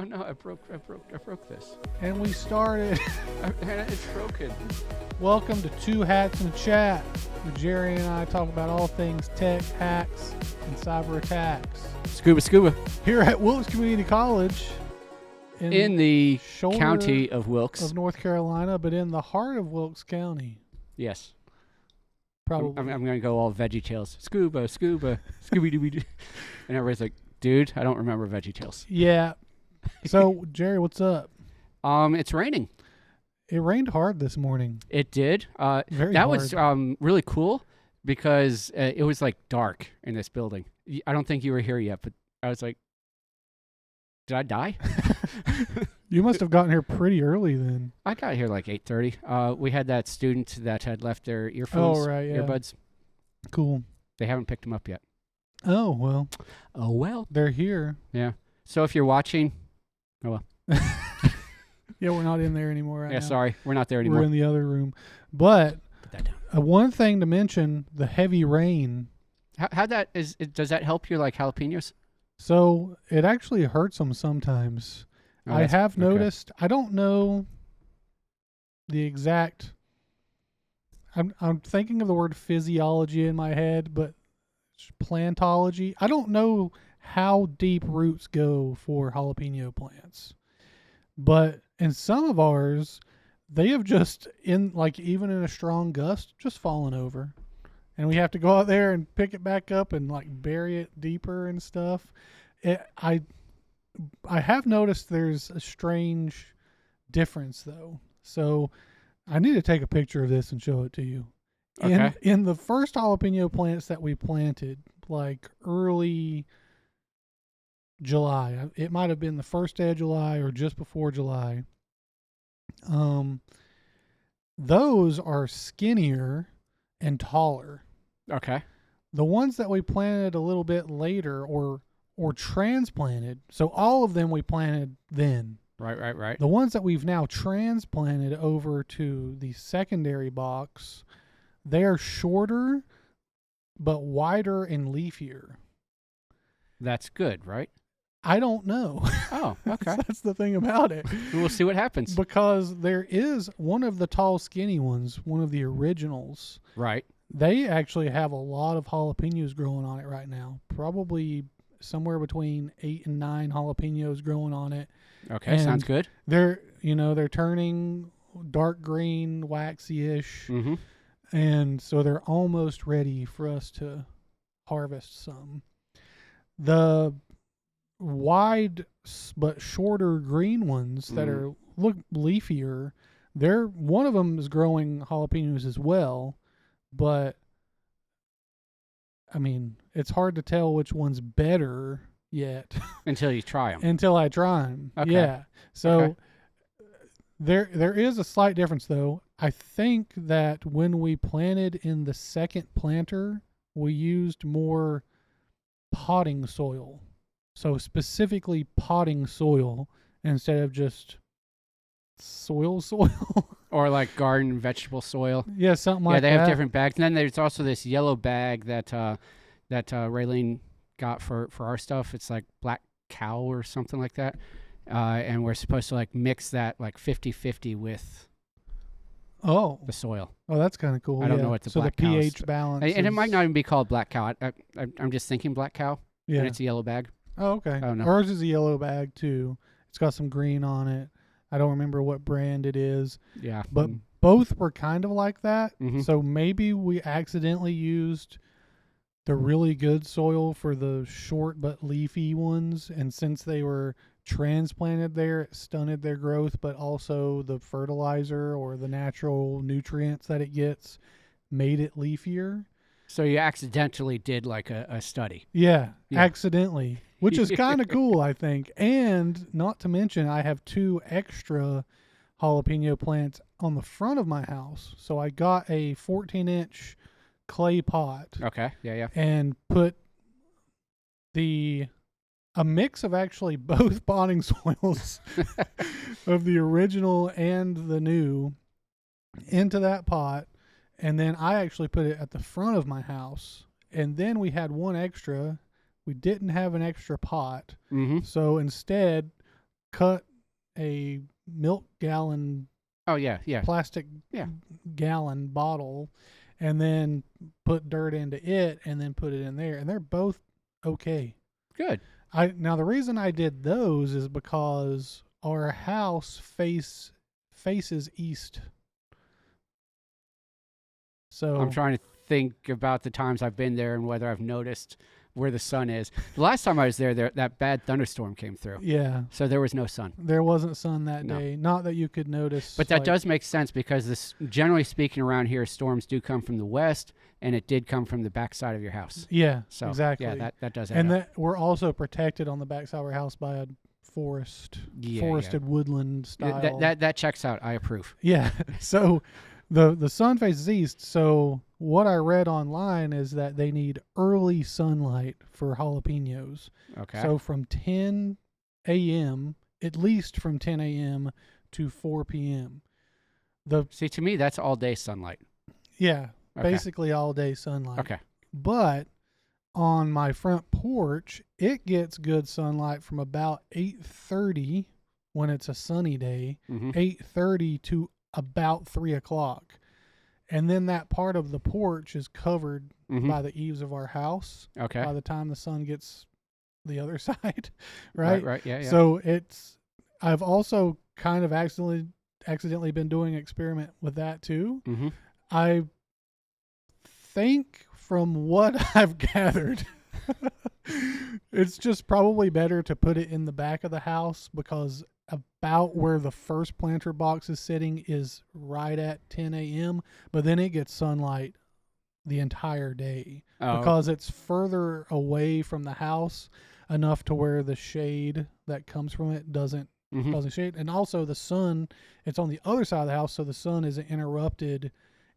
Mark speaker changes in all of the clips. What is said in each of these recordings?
Speaker 1: Oh no, I broke this.
Speaker 2: And we started.
Speaker 1: It's broken.
Speaker 2: Welcome to Two Hats and a Chat, where Jerry and I talk about all things tech, hacks, and cyber attacks.
Speaker 1: Scuba.
Speaker 2: Here at Wilkes Community College,
Speaker 1: In the
Speaker 2: shoulder
Speaker 1: county of Wilkes.
Speaker 2: of North Carolina, but in the heart of Wilkes County.
Speaker 1: Yes.
Speaker 2: Probably.
Speaker 1: I'm going to go all Veggie Tales. Scuba, Scooby-Dooby-Doo. And everybody's like, dude, I don't remember Veggie Tales.
Speaker 2: Yeah. So, Jerry, what's up?
Speaker 1: It's raining.
Speaker 2: It rained hard this morning.
Speaker 1: It did.
Speaker 2: Very
Speaker 1: that
Speaker 2: hard.
Speaker 1: was really cool because it was like dark in this building. I don't think you were here yet, but I was like, did I die?
Speaker 2: You must have gotten here pretty early then.
Speaker 1: I got here like 8:30. We had that student that had left their earphones, earbuds.
Speaker 2: Cool.
Speaker 1: They haven't picked them up yet.
Speaker 2: Oh, well.
Speaker 1: Oh, well.
Speaker 2: They're here.
Speaker 1: Yeah. So if you're watching, oh, well.
Speaker 2: Yeah, we're not in there anymore right now.
Speaker 1: Yeah, sorry. We're not there anymore.
Speaker 2: We're in the other room. But
Speaker 1: Put that down.
Speaker 2: one thing to mention, the heavy rain.
Speaker 1: How does that help your like jalapenos?
Speaker 2: So it actually hurts them sometimes.
Speaker 1: Oh,
Speaker 2: I have
Speaker 1: okay.
Speaker 2: noticed. I don't know the exact. I'm thinking of the word physiology in my head, but it's plantology. I don't know how deep roots go for jalapeno plants, but in some of ours, they have just even in a strong gust, just fallen over, and we have to go out there and pick it back up and like bury it deeper and stuff. I have noticed there's a strange difference though. So I need to take a picture of this and show it to you.
Speaker 1: Okay.
Speaker 2: In the first jalapeno plants that we planted, like early July, it might have been the first day of July or just before July. Those are skinnier and taller.
Speaker 1: Okay.
Speaker 2: The ones that we planted a little bit later or transplanted, so all of them we planted then.
Speaker 1: Right.
Speaker 2: The ones that we've now transplanted over to the secondary box, they are shorter but wider and leafier.
Speaker 1: That's good, right?
Speaker 2: I don't know.
Speaker 1: Oh, okay.
Speaker 2: That's the thing about it.
Speaker 1: We'll see what happens.
Speaker 2: Because there is one of the tall, skinny ones, one of the originals.
Speaker 1: Right.
Speaker 2: They actually have a lot of jalapenos growing on it right now. Probably somewhere between 8 and 9 jalapenos growing on it.
Speaker 1: Okay, sounds good.
Speaker 2: They're turning dark green, waxy-ish.
Speaker 1: Mm-hmm.
Speaker 2: And so they're almost ready for us to harvest some. The wide but shorter green ones that look leafier, one of them is growing jalapenos as well, but I mean, it's hard to tell which one's better yet
Speaker 1: Until you try them.
Speaker 2: until I try them.
Speaker 1: Okay.
Speaker 2: Yeah. So
Speaker 1: Okay.
Speaker 2: there is a slight difference though. I think that when we planted in the second planter, we used more potting soil. So specifically potting soil instead of just soil.
Speaker 1: Or like garden vegetable soil.
Speaker 2: Yeah, something like that.
Speaker 1: Yeah, they have different bags. And then there's also this yellow bag that Raylene got for our stuff. It's like black cow or something like that. And we're supposed to like mix that like 50-50 with the soil.
Speaker 2: Oh, that's kind of cool.
Speaker 1: I don't know what the
Speaker 2: so
Speaker 1: black
Speaker 2: the
Speaker 1: cow
Speaker 2: pH
Speaker 1: is.
Speaker 2: balance.
Speaker 1: And it might not even be called black cow. I'm just thinking black cow.
Speaker 2: Yeah.
Speaker 1: And it's a yellow bag.
Speaker 2: Oh, okay.
Speaker 1: I don't know.
Speaker 2: Ours is a yellow bag too. It's got some green on it. I don't remember what brand it is.
Speaker 1: Yeah.
Speaker 2: But both were kind of like that.
Speaker 1: Mhm.
Speaker 2: So maybe we accidentally used the really good soil for the short but leafy ones. And since they were transplanted there, it stunted their growth, but also the fertilizer or the natural nutrients that it gets made it leafier.
Speaker 1: So you accidentally did like a study.
Speaker 2: Yeah,
Speaker 1: Yeah.
Speaker 2: accidentally, which is kind of cool, I think. And not to mention, I have 2 extra jalapeno plants on the front of my house. So I got a 14-inch clay pot
Speaker 1: Okay. Yeah.
Speaker 2: and put a mix of actually both potting soils of the original and the new into that pot. And then I actually put it at the front of my house. And then we had one extra. We didn't have an extra pot.
Speaker 1: Mm-hmm.
Speaker 2: So instead, cut a milk gallon
Speaker 1: Oh yeah, yeah,
Speaker 2: plastic
Speaker 1: yeah.
Speaker 2: gallon bottle and then put dirt into it and then put it in there, and they're both okay.
Speaker 1: Good.
Speaker 2: Now the reason I did those is because our house faces east.
Speaker 1: I'm
Speaker 2: So
Speaker 1: trying to think about the times I've been there and whether I've noticed where the sun is. The last time I was there, that bad thunderstorm came through,
Speaker 2: yeah,
Speaker 1: so there was no sun.
Speaker 2: there wasn't sun that
Speaker 1: No.
Speaker 2: day. Not that you could notice.
Speaker 1: But that
Speaker 2: like,
Speaker 1: does make sense because this, generally speaking, around here, storms do come from the west, and it did come from the backside of your house.
Speaker 2: Yeah,
Speaker 1: So
Speaker 2: exactly.
Speaker 1: yeah, that does add
Speaker 2: And
Speaker 1: up.
Speaker 2: that we're also protected on the backside of our house by a forested woodland style.
Speaker 1: That checks out. I approve.
Speaker 2: Yeah. So the sun faces east. So what I read online is that they need early sunlight for jalapenos.
Speaker 1: Okay.
Speaker 2: So from 10 a.m., at least from 10 a.m. to 4 p.m.
Speaker 1: See, to me, that's all day sunlight.
Speaker 2: Yeah,
Speaker 1: Okay.
Speaker 2: basically all day sunlight.
Speaker 1: Okay.
Speaker 2: But on my front porch, it gets good sunlight from about 8:30 when it's a sunny day,
Speaker 1: Mm-hmm.
Speaker 2: 8:30 to about 3 o'clock. And then that part of the porch is covered
Speaker 1: Mm-hmm.
Speaker 2: by the eaves of our house
Speaker 1: Okay.
Speaker 2: by the time the sun gets the other side, right?
Speaker 1: Right. Yeah.
Speaker 2: So I've also kind of accidentally been doing an experiment with that too.
Speaker 1: Mm-hmm.
Speaker 2: I think from what I've gathered, it's just probably better to put it in the back of the house because about where the first planter box is sitting is right at 10 a.m., but then it gets sunlight the entire day
Speaker 1: Oh.
Speaker 2: because it's further away from the house enough to where the shade that comes from it doesn't
Speaker 1: Mm-hmm.
Speaker 2: shade. And also the sun, it's on the other side of the house, so the sun isn't interrupted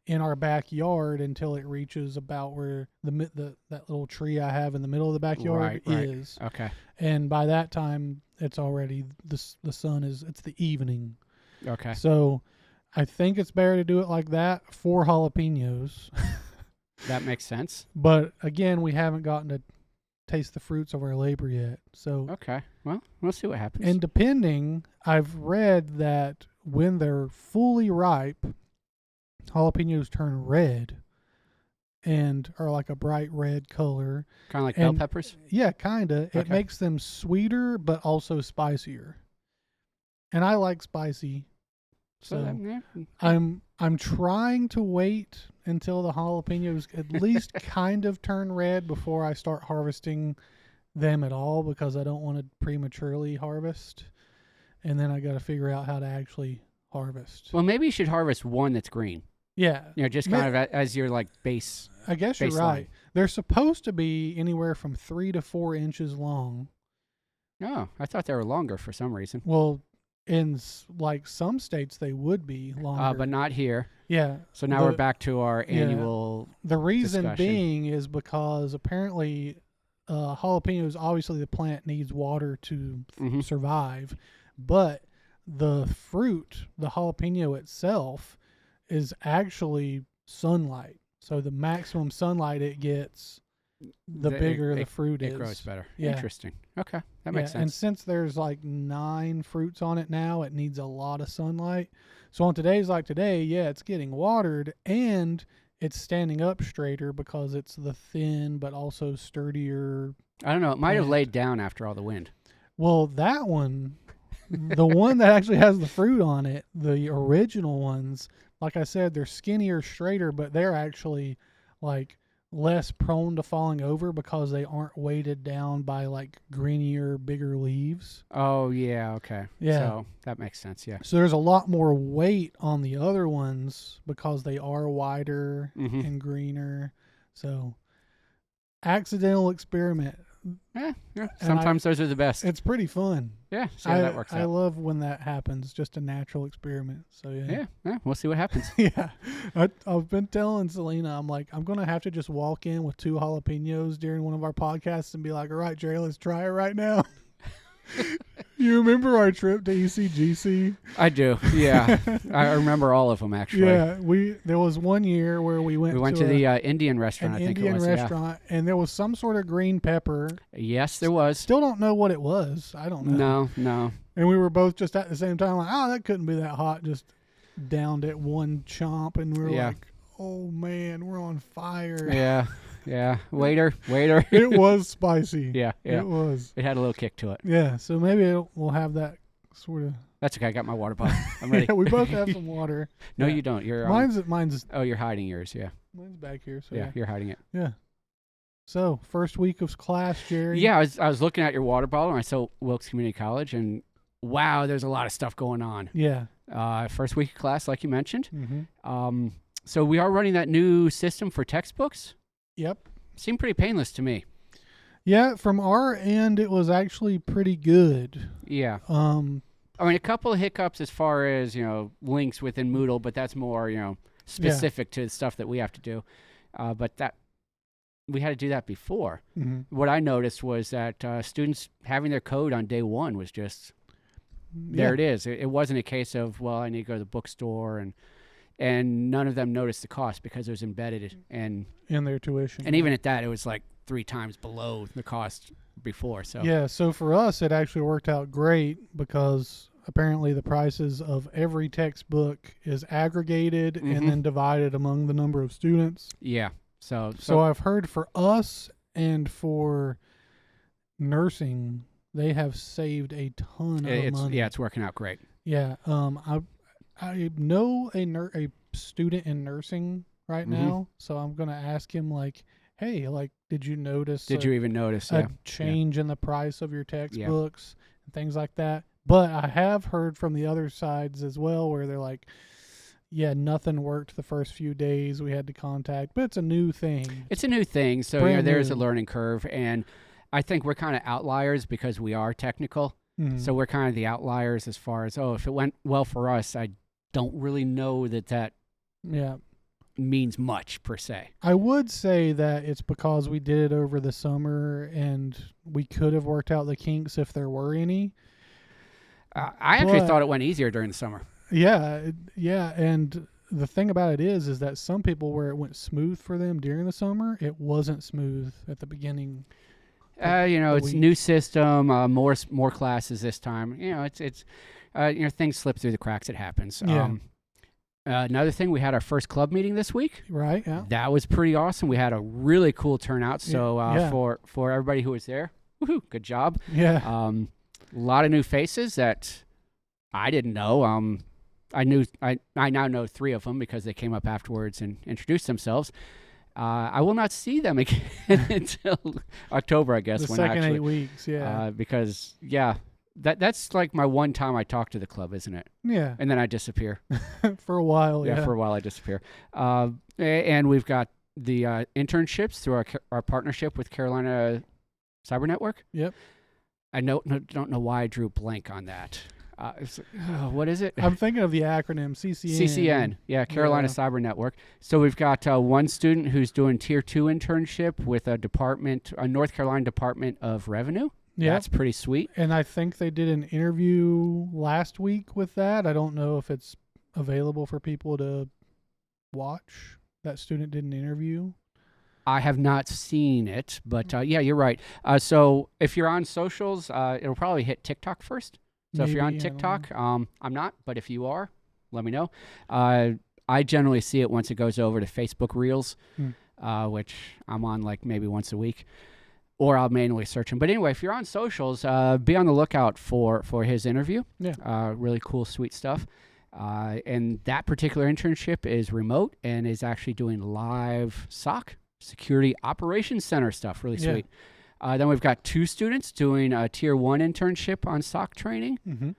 Speaker 2: in our backyard until it reaches about where that little tree I have in the middle of the backyard
Speaker 1: Right.
Speaker 2: is.
Speaker 1: Okay.
Speaker 2: And by that time, it's already the sun is it's the evening.
Speaker 1: Okay.
Speaker 2: So I think it's better to do it like that for jalapenos.
Speaker 1: That makes sense.
Speaker 2: But again, we haven't gotten to taste the fruits of our labor yet. So
Speaker 1: Okay. Well, we'll see what happens.
Speaker 2: and depending, I've read that when they're fully ripe, jalapenos turn red and are like a bright red color.
Speaker 1: Kind of like bell
Speaker 2: and-
Speaker 1: peppers.
Speaker 2: Yeah, kind of. It
Speaker 1: Okay.
Speaker 2: makes them sweeter but also spicier. And I like spicy. So
Speaker 1: Yeah.
Speaker 2: I'm trying to wait until the jalapenos at least kind of turn red before I start harvesting them at all because I don't want to prematurely harvest. And then I got to figure out how to actually harvest.
Speaker 1: Well, maybe you should harvest one that's green.
Speaker 2: Yeah.
Speaker 1: Just kind of as your like base.
Speaker 2: I guess you're
Speaker 1: baseline.
Speaker 2: right. They're supposed to be anywhere from 3 to 4 inches long.
Speaker 1: Oh, I thought they were longer for some reason.
Speaker 2: Well, in like some states they would be longer.
Speaker 1: But not here.
Speaker 2: yeah.
Speaker 1: So now we're back to our annual.
Speaker 2: The reason
Speaker 1: discussion.
Speaker 2: being is because apparently jalapenos, obviously the plant needs water to
Speaker 1: Mhm.
Speaker 2: survive, but the fruit, the jalapeno itself, is actually sunlight. So the maximum sunlight it gets, the bigger the fruit
Speaker 1: It
Speaker 2: is.
Speaker 1: grows better.
Speaker 2: Yeah.
Speaker 1: Interesting. Okay, that makes
Speaker 2: And
Speaker 1: sense.
Speaker 2: since there's like 9 fruits on it now, it needs a lot of sunlight. So on today's like today, yeah, it's getting watered and it's standing up straighter because it's the thin but also sturdier.
Speaker 1: I don't know. It might have
Speaker 2: plant.
Speaker 1: laid down after all the wind.
Speaker 2: Well, that one, the one that actually has the fruit on it, the original ones, like I said, they're skinnier, straighter, but they're actually like less prone to falling over because they aren't weighted down by like greenier, bigger leaves.
Speaker 1: Oh yeah. Okay.
Speaker 2: Yeah.
Speaker 1: So that makes sense. Yeah.
Speaker 2: So there's a lot more weight on the other ones because they are wider
Speaker 1: Mhm.
Speaker 2: and greener. So accidental experiment.
Speaker 1: Yeah.
Speaker 2: And
Speaker 1: Sometimes those are the best.
Speaker 2: It's pretty fun.
Speaker 1: Yeah. See how that works
Speaker 2: I
Speaker 1: out.
Speaker 2: love when that happens. Just a natural experiment. So yeah.
Speaker 1: Yeah. We'll see what happens.
Speaker 2: Yeah. I've been telling Selena, I'm like, I'm going to have to just walk in with 2 jalapenos during one of our podcasts and be like, all right, Jerry, let's try it right now. You remember our trip to ECGC?
Speaker 1: I do. Yeah, I remember all of them actually.
Speaker 2: Yeah, there was one year where we went
Speaker 1: to
Speaker 2: a,
Speaker 1: the Indian restaurant.
Speaker 2: an
Speaker 1: I think
Speaker 2: Indian
Speaker 1: it was.
Speaker 2: restaurant, and there was some sort of green pepper.
Speaker 1: Yeah. Yes, there was.
Speaker 2: Still don't know what it was. I don't know.
Speaker 1: No.
Speaker 2: And we were both just at the same time like, oh, that couldn't be that hot. Just downed it one chomp, and we were like, oh man, we're on fire.
Speaker 1: Yeah. Waiter.
Speaker 2: It was spicy.
Speaker 1: Yeah.
Speaker 2: It was.
Speaker 1: It had a little kick to it.
Speaker 2: Yeah, so maybe we'll have that sort of.
Speaker 1: That's okay. I got my water bottle. I'm ready.
Speaker 2: Yeah, we both have some water.
Speaker 1: No,
Speaker 2: Yeah.
Speaker 1: you don't. You're
Speaker 2: Mine's.
Speaker 1: Oh, you're hiding yours. Yeah.
Speaker 2: Mine's back here. So
Speaker 1: Yeah, you're hiding it.
Speaker 2: Yeah. So first week of class, Jerry.
Speaker 1: Yeah, I was looking at your water bottle, and I saw Wilkes Community College, and wow, there's a lot of stuff going on.
Speaker 2: Yeah.
Speaker 1: First week of class, like you mentioned.
Speaker 2: Mm-hmm.
Speaker 1: So we are running that new system for textbooks.
Speaker 2: Yep.
Speaker 1: Seemed pretty painless to me.
Speaker 2: Yeah, from our end, it was actually pretty good.
Speaker 1: Yeah. I mean, a couple of hiccups as far as, links within Moodle, but that's more, specific to the stuff that we have to do. But that we had to do that before.
Speaker 2: Mm-hmm.
Speaker 1: What I noticed was that students having their code on day one was just, there it is. It wasn't a case of, well, I need to go to the bookstore, and none of them noticed the cost because it was embedded in
Speaker 2: their tuition.
Speaker 1: And even at that, it was like 3 times below the cost before. So
Speaker 2: yeah, so for us, it actually worked out great because apparently the prices of every textbook is aggregated and then divided among the number of students.
Speaker 1: Yeah. So
Speaker 2: I've heard for us and for nursing, they have saved a ton of money.
Speaker 1: Yeah, it's working out great.
Speaker 2: Yeah. I know a student in nursing right now, so I'm gonna ask him like, hey, like, did you notice?
Speaker 1: Did you even notice
Speaker 2: a change in the price of your textbooks and things like that? But I have heard from the other sides as well where they're like, yeah, nothing worked the first few days. We had to contact, but it's a new thing.
Speaker 1: It's a new thing, so
Speaker 2: Brand
Speaker 1: there's
Speaker 2: new.
Speaker 1: a learning curve, and I think we're kind of outliers because we are technical.
Speaker 2: Mhm.
Speaker 1: So we're kind of the outliers as far as, if it went well for us, I don't really know that
Speaker 2: Yeah.
Speaker 1: means much per se.
Speaker 2: I would say that it's because we did it over the summer and we could have worked out the kinks if there were any.
Speaker 1: I actually thought it went easier during the summer.
Speaker 2: Yeah, and the thing about it is that some people where it went smooth for them during the summer, it wasn't smooth at the beginning.
Speaker 1: It's new system, more classes this time. It's things slip through the cracks. It happens.
Speaker 2: Yeah.
Speaker 1: Another thing, we had our first club meeting this week.
Speaker 2: Right. Yeah.
Speaker 1: That was pretty awesome. We had a really cool turnout. So for everybody who was there, woohoo, good job.
Speaker 2: Yeah.
Speaker 1: A lot of new faces that I didn't know. I now know 3 of them because they came up afterwards and introduced themselves. I will not see them again until October, I guess.
Speaker 2: The second 8 weeks, yeah.
Speaker 1: Because that's like my one time I talk to the club, isn't it?
Speaker 2: Yeah.
Speaker 1: And then I disappear.
Speaker 2: For a while, yeah.
Speaker 1: For a while I disappear. And we've got the internships through our partnership with Carolina Cyber Network.
Speaker 2: Yep.
Speaker 1: I don't know why I drew blank on that. What is it?
Speaker 2: I'm thinking of the acronym CCN.
Speaker 1: CCN, yeah, Carolina Cyber Network. So we've got one student who's doing Tier 2 internship with a North Carolina Department of Revenue.
Speaker 2: Yeah,
Speaker 1: that's pretty sweet.
Speaker 2: And I think they did an interview last week with that. I don't know if it's available for people to watch. That student did an interview.
Speaker 1: I have not seen it, but yeah, you're right. So if you're on socials, it'll probably hit TikTok first. So if you're on TikTok, I'm not, but if you are, let me know. I generally see it once it goes over to Facebook Reels, which I'm on like maybe once a week, or I'll manually search them. But anyway, if you're on socials, be on the lookout for his interview.
Speaker 2: Yeah.
Speaker 1: Really cool, sweet stuff. And that particular internship is remote and is actually doing live SOC, Security Operations Center stuff. Really sweet. Then we've got 2 students doing a Tier 1 internship on SOC training.
Speaker 2: Mm-hmm.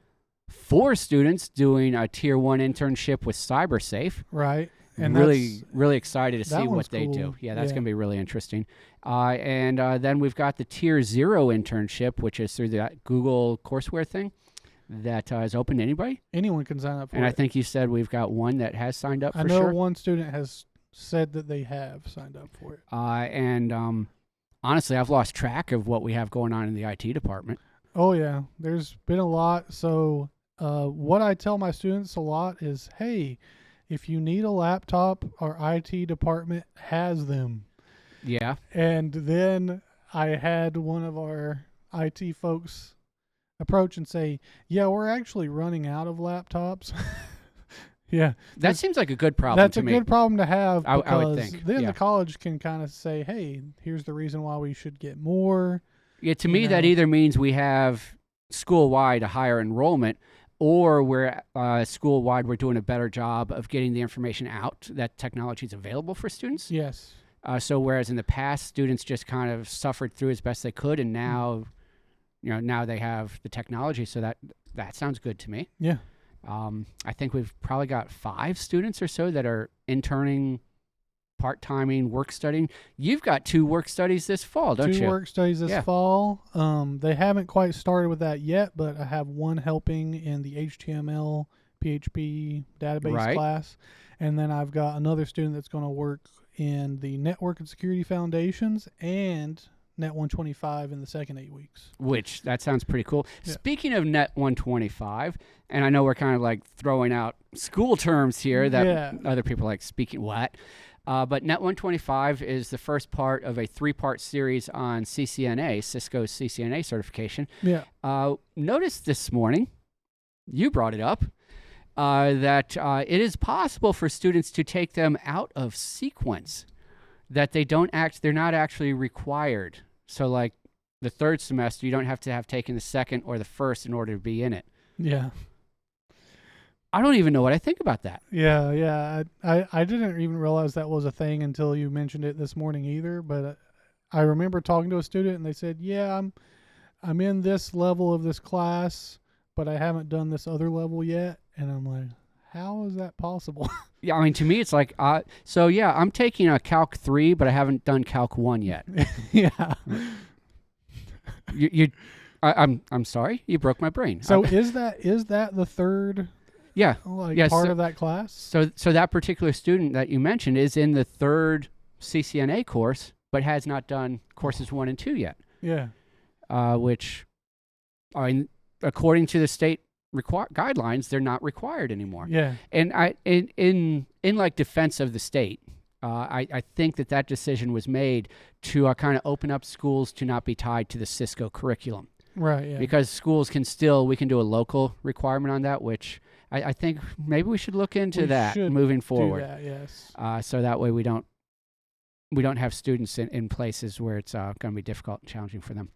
Speaker 1: 4 students doing a Tier 1 internship with CyberSafe.
Speaker 2: Right. And
Speaker 1: really excited to see what they do. Yeah, that's going to be really interesting. And then we've got the Tier 0 internship, which is through that Google courseware thing that is open to anybody.
Speaker 2: Anyone can sign up for it.
Speaker 1: And I think you said we've got one that has signed up for
Speaker 2: sure. I
Speaker 1: sure.
Speaker 2: know one student has said that they have signed up for it.
Speaker 1: And... honestly, I've lost track of what we have going on in the IT department.
Speaker 2: Oh yeah, there's been a lot. So what I tell my students a lot is, hey, if you need a laptop, our IT department has them.
Speaker 1: Yeah.
Speaker 2: And then I had one of our IT folks approach and say, yeah, we're actually running out of laptops. Yeah,
Speaker 1: That seems like a good problem
Speaker 2: that's
Speaker 1: to
Speaker 2: a
Speaker 1: me.
Speaker 2: good problem to have
Speaker 1: I would
Speaker 2: because
Speaker 1: think.
Speaker 2: then
Speaker 1: Yeah.
Speaker 2: the college can kind of say, hey, here's the reason why we should get more.
Speaker 1: Yeah, to
Speaker 2: You
Speaker 1: me, that
Speaker 2: know,
Speaker 1: either means we have school wide a higher enrollment, or we're school wide we're doing a better job of getting the information out that technology is available for students.
Speaker 2: yes.
Speaker 1: So whereas in the past, students just kind of suffered through as best they could, and now, now they have the technology. So that sounds good to me.
Speaker 2: Yeah.
Speaker 1: I think we've probably got 5 students or so that are interning, part-timing, work studying. You've got 2 work studies this fall, don't
Speaker 2: Two
Speaker 1: you?
Speaker 2: work studies this
Speaker 1: Yeah.
Speaker 2: fall. They haven't quite started with that yet, but I have one helping in the HTML, PHP database
Speaker 1: Right.
Speaker 2: class, and then I've got another student that's going to work in the network and security foundations and Net 125 in the second 8 weeks.
Speaker 1: Which that sounds pretty cool.
Speaker 2: Yeah.
Speaker 1: Speaking of Net 125, and I know we're kind of like throwing out school terms here that
Speaker 2: Yeah.
Speaker 1: other people like speaking what. But Net 125 is the first part of a 3-part series on CCNA, Cisco's CCNA certification.
Speaker 2: Yeah.
Speaker 1: Noticed this morning, you brought it up, that it is possible for students to take them out of sequence, that they're not actually required. So like the 3rd semester, you don't have to have taken the 2nd or the 1st in order to be in it.
Speaker 2: Yeah.
Speaker 1: I don't even know what I think about that.
Speaker 2: Yeah. I didn't even realize that was a thing until you mentioned it this morning either. But I remember talking to a student and they said, "Yeah, I'm in this level of this class, but I haven't done this other level yet." And I'm like, "How is that possible?"
Speaker 1: Yeah, I mean, to me, it's like, so yeah, I'm taking a Calc 3, but I haven't done Calc 1 yet.
Speaker 2: Yeah.
Speaker 1: I'm sorry, you broke my brain.
Speaker 2: So is that the third
Speaker 1: yeah,
Speaker 2: part of that class?
Speaker 1: So that particular student that you mentioned is in the 3rd CCNA course, but has not done courses 1 and 2 yet.
Speaker 2: Yeah.
Speaker 1: Which, I mean, according to the state guidelines, they're not required anymore.
Speaker 2: Yeah.
Speaker 1: And in like defense of the state, I think that decision was made to kind of open up schools to not be tied to the Cisco curriculum.
Speaker 2: Right. Yeah.
Speaker 1: Because schools we can do a local requirement on that, which I think maybe we should look into that moving forward.
Speaker 2: Do that, yes.
Speaker 1: So that way we don't have students in places where it's going to be difficult and challenging for them.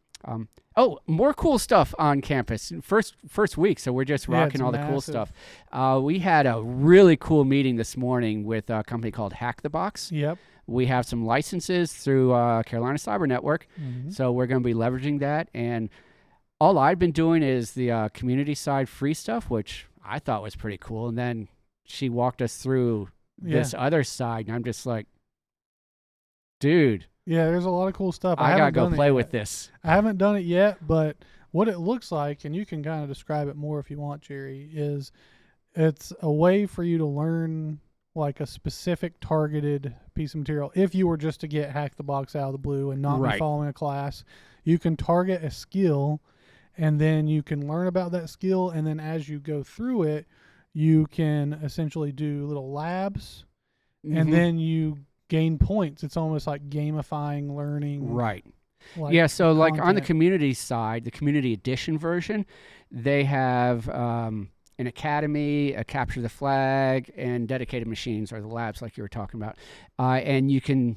Speaker 1: More cool stuff on campus. First week, so we're just rocking all the cool stuff. We had a really cool meeting this morning with a company called Hack the Box.
Speaker 2: Yep.
Speaker 1: We have some licenses through Carolina Cyber Network, so we're going to be leveraging that. And all I'd been doing is the community side free stuff, which I thought was pretty cool. And then she walked us through this other side, and I'm just like, dude.
Speaker 2: Yeah, there's a lot of cool stuff.
Speaker 1: I gotta go play with this.
Speaker 2: I haven't done it yet, but what it looks like, and you can kind of describe it more if you want, Jerry, is it's a way for you to learn like a specific targeted piece of material. If you were just to get Hack the Box out of the blue and not be following a class, you can target a skill, and then you can learn about that skill, and then as you go through it, you can essentially do little labs, and then you gain points. It's almost like gamifying learning.
Speaker 1: Right.
Speaker 2: Like
Speaker 1: so like on the
Speaker 2: content.
Speaker 1: community side, the community edition version, they have an academy, a capture the flag, and dedicated machines, or the labs like you were talking about. And you can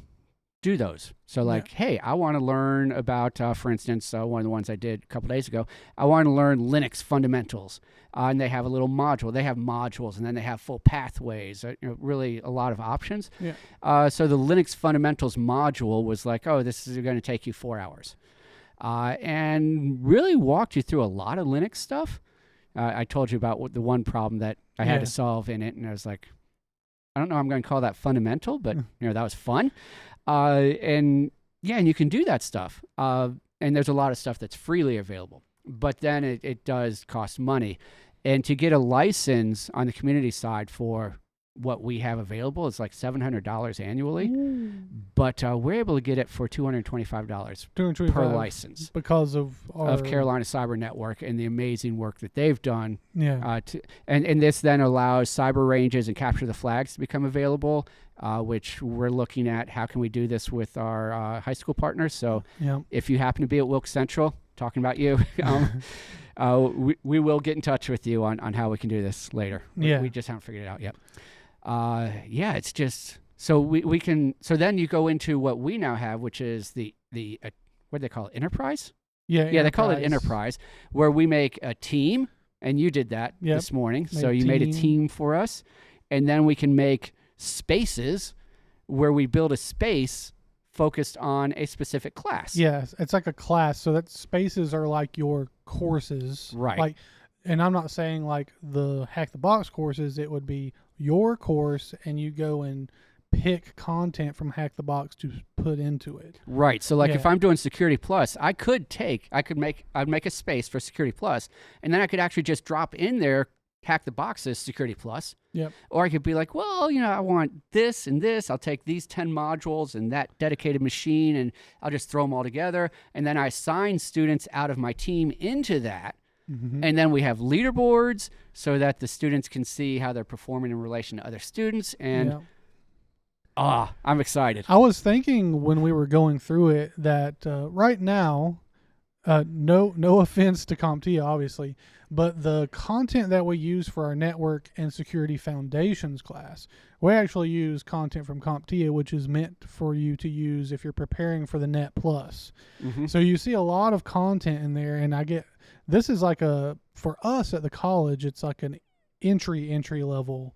Speaker 1: do those. So like, hey, I want to learn about, for instance, one of the ones I did a couple days ago, I want to learn Linux fundamentals. And they have a little module. They have modules, and then they have full pathways. Really a lot of options.
Speaker 2: Yeah.
Speaker 1: So the Linux fundamentals module was like, oh, this is going to take you 4 hours. And really walked you through a lot of Linux stuff. I told you about the one problem that I had to solve in it, and I was like, I don't know, I'm going to call that fundamental, but that was fun. And you can do that stuff. And there's a lot of stuff that's freely available, but then it does cost money. And to get a license on the community side for what we have available is like $700 annually,
Speaker 2: Ooh.
Speaker 1: but we're able to get it for $225 per
Speaker 2: 225
Speaker 1: license
Speaker 2: because of
Speaker 1: Carolina Cyber Network and the amazing work that they've done.
Speaker 2: Yeah.
Speaker 1: And this then allows cyber ranges and capture the flags to become available, which we're looking at how can we do this with our high school partners. So
Speaker 2: Yeah.
Speaker 1: if you happen to be at Wilkes Central, talking about you, we will get in touch with you on how we can do this later.
Speaker 2: Yeah.
Speaker 1: We just haven't figured it out yet. Yeah, it's just so we can. So then you go into what we now have, which is the what do they call it, Enterprise?
Speaker 2: Yeah.
Speaker 1: They call it Enterprise, where we make a team, and you did that this morning. So you made a team for us, and then we can make spaces where we build a space focused on a specific class.
Speaker 2: Yes, it's like a class. So that spaces are like your courses,
Speaker 1: Right?
Speaker 2: Like, and I'm not saying like the Hack the Box courses. It would be your course, and you go and pick content from Hack the Box to put into it.
Speaker 1: Right. So like if I'm doing Security Plus, I'd make a space for Security Plus, and then I could actually just drop in there Hack the Box's Security Plus.
Speaker 2: Yep.
Speaker 1: Or I could be like, well, I want this and this. I'll take these 10 modules and that dedicated machine, and I'll just throw them all together. And then I assign students out of my team into that. Mm-hmm. And then we have leaderboards so that the students can see how they're performing in relation to other students. And I'm excited.
Speaker 2: I was thinking when we were going through it that right now, no offense to CompTIA, obviously, but the content that we use for our network and security foundations class, we actually use content from CompTIA, which is meant for you to use if you're preparing for the Net Plus. Mm-hmm. So you see a lot of content in there, and this is like for us at the college, it's like an entry level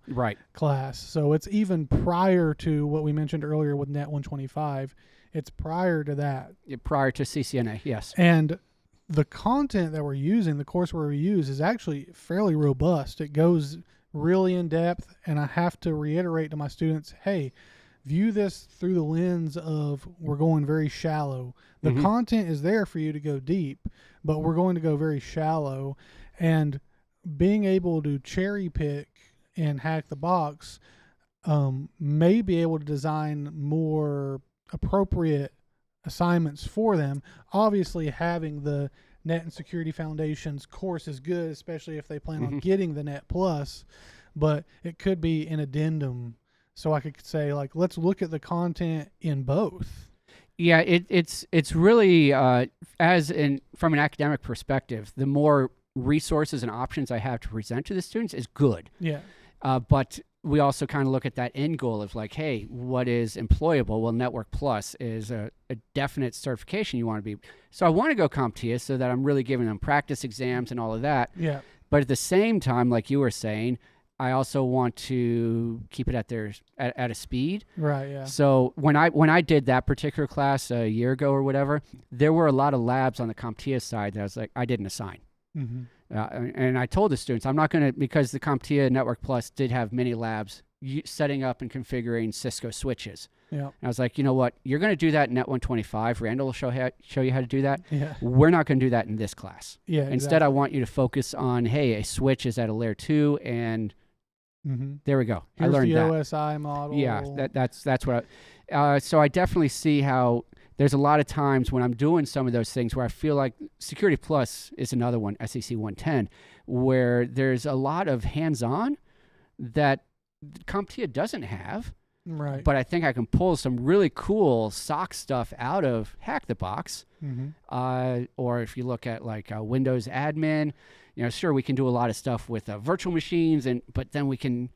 Speaker 2: class. So it's even prior to what we mentioned earlier with Net 125. It's prior to that.
Speaker 1: Prior to CCNA, yes.
Speaker 2: And the content that we're using, the courseware we use, is actually fairly robust. It goes really in depth, and I have to reiterate to my students, hey, view this through the lens of we're going very shallow. The content is there for you to go deep, but we're going to go very shallow. And being able to cherry pick and Hack the Box may be able to design more appropriate assignments for them. Obviously, having the Net and Security Foundations course is good, especially if they plan on getting the Net Plus, but it could be an addendum. So I could say, like, let's look at the content in both.
Speaker 1: Yeah, it's really from an academic perspective, the more resources and options I have to present to the students is good.
Speaker 2: Yeah.
Speaker 1: But we also kind of look at that end goal of like, hey, what is employable? Well, Network Plus is a definite certification you want to be. So I want to go CompTIA so that I'm really giving them practice exams and all of that.
Speaker 2: Yeah.
Speaker 1: But at the same time, like you were saying, I also want to keep it at a speed.
Speaker 2: Right. Yeah.
Speaker 1: So when I did that particular class a year ago or whatever, there were a lot of labs on the CompTIA side that I was like, I didn't assign. Mm-hmm. And I told the students, I'm not going to, because the CompTIA Network Plus did have mini labs setting up and configuring Cisco switches. Yeah. And I was like, you know what? You're going to do that in Net 125. Randall will show you how to do that. Yeah. We're not going to do that in this class. Yeah. Instead, exactly. I want you to focus on, hey, a switch is at a layer 2, and there we go.
Speaker 2: Here's
Speaker 1: I learned
Speaker 2: the
Speaker 1: that.
Speaker 2: OSI model.
Speaker 1: Yeah, that's what. So I definitely see how. There's a lot of times when I'm doing some of those things where I feel like Security Plus is another one, SEC 110, where there's a lot of hands-on that CompTIA doesn't have. Right. But I think I can pull some really cool SOC stuff out of Hack the Box. Or if you look at like Windows admin, sure, we can do a lot of stuff with virtual machines, but then we can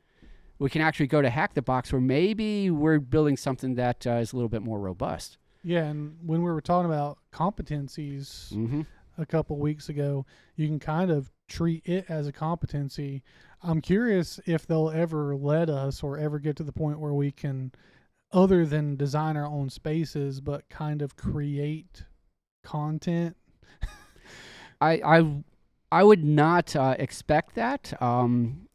Speaker 1: actually go to Hack the Box where maybe we're building something that is a little bit more robust.
Speaker 2: Yeah, and when we were talking about competencies a couple weeks ago, you can kind of treat it as a competency. I'm curious if they'll ever let us or ever get to the point where we can, other than design our own spaces, but kind of create content.
Speaker 1: I would not expect that.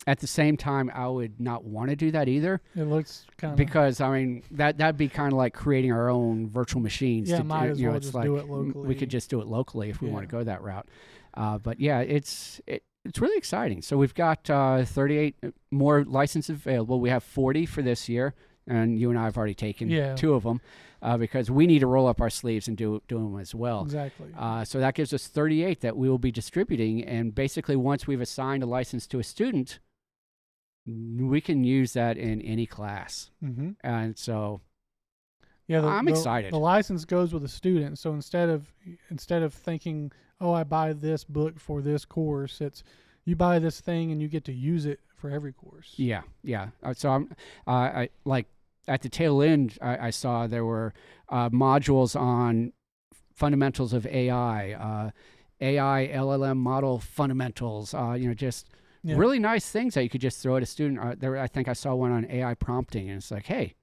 Speaker 1: At the same time, I would not want to do that either.
Speaker 2: It looks kind of...
Speaker 1: Because, that'd be kind of like creating our own virtual machines.
Speaker 2: Yeah, might as well just do it locally.
Speaker 1: We could just do it locally if we want to go that route. But yeah, it's really exciting. So we've got 38 more licenses available. We have 40 for this year, and you and I have already taken
Speaker 2: Yeah.
Speaker 1: 2 of them because we need to roll up our sleeves and do them as well.
Speaker 2: Exactly.
Speaker 1: So that gives us 38 that we will be distributing. And basically, once we've assigned a license to a student, we can use that in any class.
Speaker 2: Mm-hmm.
Speaker 1: And so
Speaker 2: Yeah,
Speaker 1: I'm excited.
Speaker 2: The license goes with the student. So instead of thinking, oh, I buy this book for this course, it's you buy this thing and you get to use it for every course.
Speaker 1: Yeah. So I like at the tail end, I saw there were modules on fundamentals of AI, AI LLM model fundamentals. Just really nice things that you could just throw at a student. I think I saw one on AI prompting, and it's like, hey,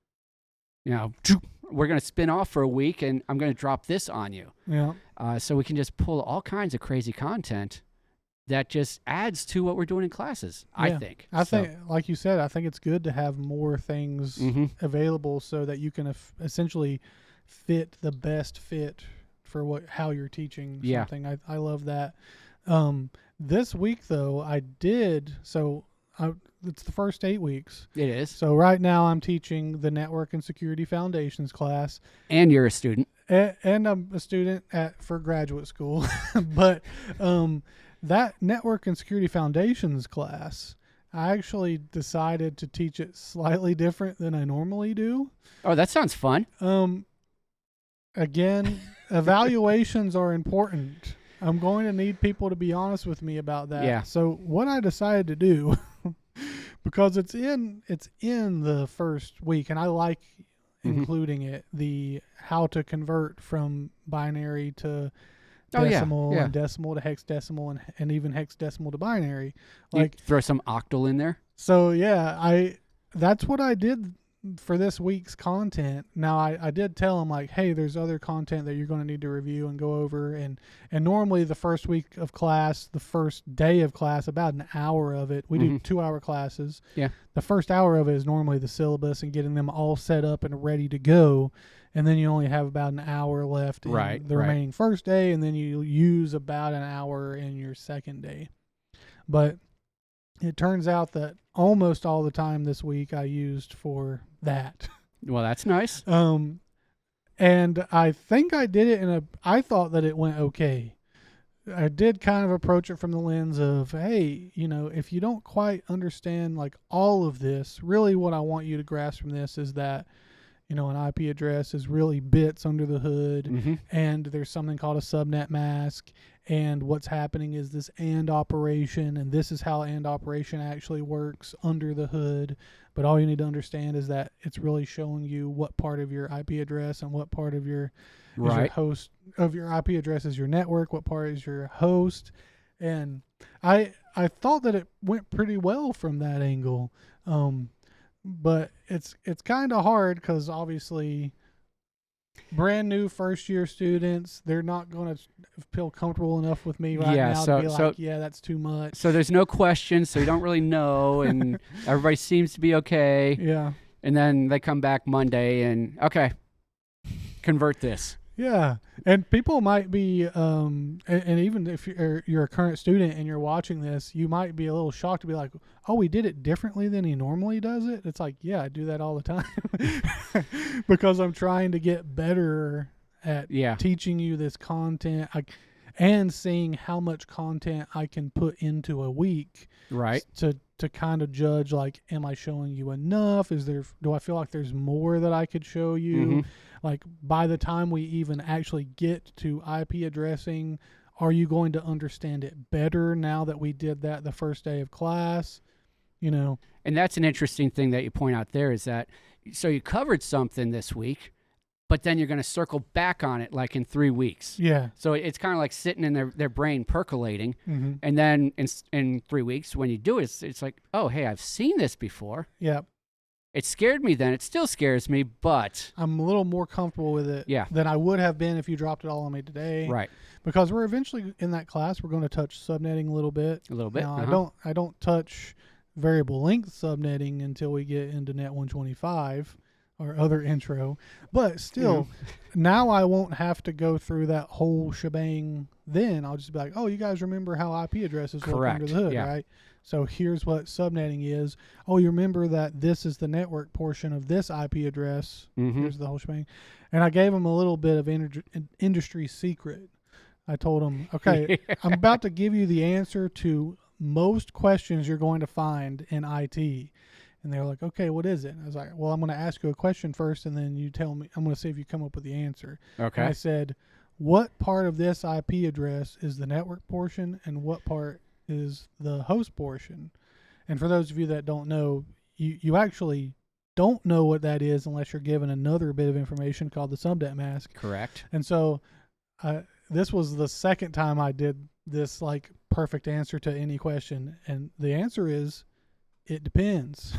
Speaker 1: we're going to spin off for a week, and I'm going to drop this on you.
Speaker 2: Yeah.
Speaker 1: So we can just pull all kinds of crazy content that just adds to what we're doing in classes, I think.
Speaker 2: I think, like you said, I think it's good to have more things available so that you can essentially fit the best fit for how you're teaching something. I love that. This week, though, it's the first 8 weeks.
Speaker 1: It is.
Speaker 2: So right now I'm teaching the Network and Security Foundations class.
Speaker 1: And you're a student.
Speaker 2: And I'm a student for graduate school. But that Network and Security Foundations class, I actually decided to teach it slightly different than I normally do.
Speaker 1: Oh, that sounds fun.
Speaker 2: Again, evaluations are important. I'm going to need people to be honest with me about that.
Speaker 1: Yeah.
Speaker 2: So what I decided to do, because it's in the first week, and I like including it, the how to convert from binary to decimal and decimal to hexadecimal and even hexadecimal to binary. Like,
Speaker 1: you throw some octal in there.
Speaker 2: So yeah, that's what I did for this week's content. Now I did tell them, like, hey, there's other content that you're going to need to review and go over, and normally the first week of class, the first day of class, about an hour of it, we do 2-hour classes.
Speaker 1: Yeah.
Speaker 2: The first hour of it is normally the syllabus and getting them all set up and ready to go, and then you only have about an hour left in the remaining first day, and then you use about an hour in your second day. But it turns out that almost all the time this week I used for that.
Speaker 1: Well, that's nice.
Speaker 2: And I think I did it I thought that it went okay. I did kind of approach it from the lens of, hey, if you don't quite understand like all of this, really what I want you to grasp from this is that, an IP address is really bits under the hood, and there's something called a subnet mask, and what's happening is this AND operation, and this is how AND operation actually works under the hood. But all you need to understand is that it's really showing you what part of your IP address and what part of your host of your IP address is your network, what part is your host. And I thought that it went pretty well from that angle. But it's kind of hard because obviously brand new first year students, they're not going to feel comfortable enough with me now to be like, yeah, that's too much.
Speaker 1: So there's no questions, so you don't really know, and everybody seems to be okay.
Speaker 2: Yeah.
Speaker 1: And then they come back Monday and, okay, convert this.
Speaker 2: Yeah, and people might be, and even if you're a current student and you're watching this, you might be a little shocked to be like, oh, we did it differently than he normally does it. It's like, yeah, I do that all the time because I'm trying to get better at teaching you this content and seeing how much content I can put into a week.
Speaker 1: Right.
Speaker 2: To kind of judge, like, am I showing you enough? Do I feel like there's more that I could show you? Like, by the time we even actually get to IP addressing, are you going to understand it better now that we did that the first day of class? And
Speaker 1: that's an interesting thing that you point out there is that, so you covered something this week, but then you're going to circle back on it like in 3 weeks.
Speaker 2: Yeah.
Speaker 1: So it's kind of like sitting in their brain percolating. And then in 3 weeks, when you do it, it's like, oh, hey, I've seen this before.
Speaker 2: Yeah.
Speaker 1: It scared me then. It still scares me, but
Speaker 2: I'm a little more comfortable with it than I would have been if you dropped it all on me today.
Speaker 1: Right.
Speaker 2: Because we're eventually in that class, we're going to touch subnetting a little bit. Now, I don't touch variable length subnetting until we get into Net 125. our other intro, but still, now I won't have to go through that whole shebang. Then I'll just be like, oh, you guys remember how IP addresses look under the hood, right? So here's what subnetting is. Oh, you remember that this is the network portion of this IP address. Here's the whole shebang. And I gave them a little bit of industry secret. I told them, okay, I'm about to give you the answer to most questions you're going to find in IT. And they were like, okay, what is it? And I was like, well, I'm going to ask you a question first, and then you tell me. I'm going to see if you come up with the answer.
Speaker 1: Okay.
Speaker 2: And I said, what part of this IP address is the network portion, and what part is the host portion? And for those of you that don't know, you actually don't know what that is unless you're given another bit of information called the subnet mask.
Speaker 1: Correct.
Speaker 2: And so this was the second time I did this like perfect answer to any question, and the answer is, it depends.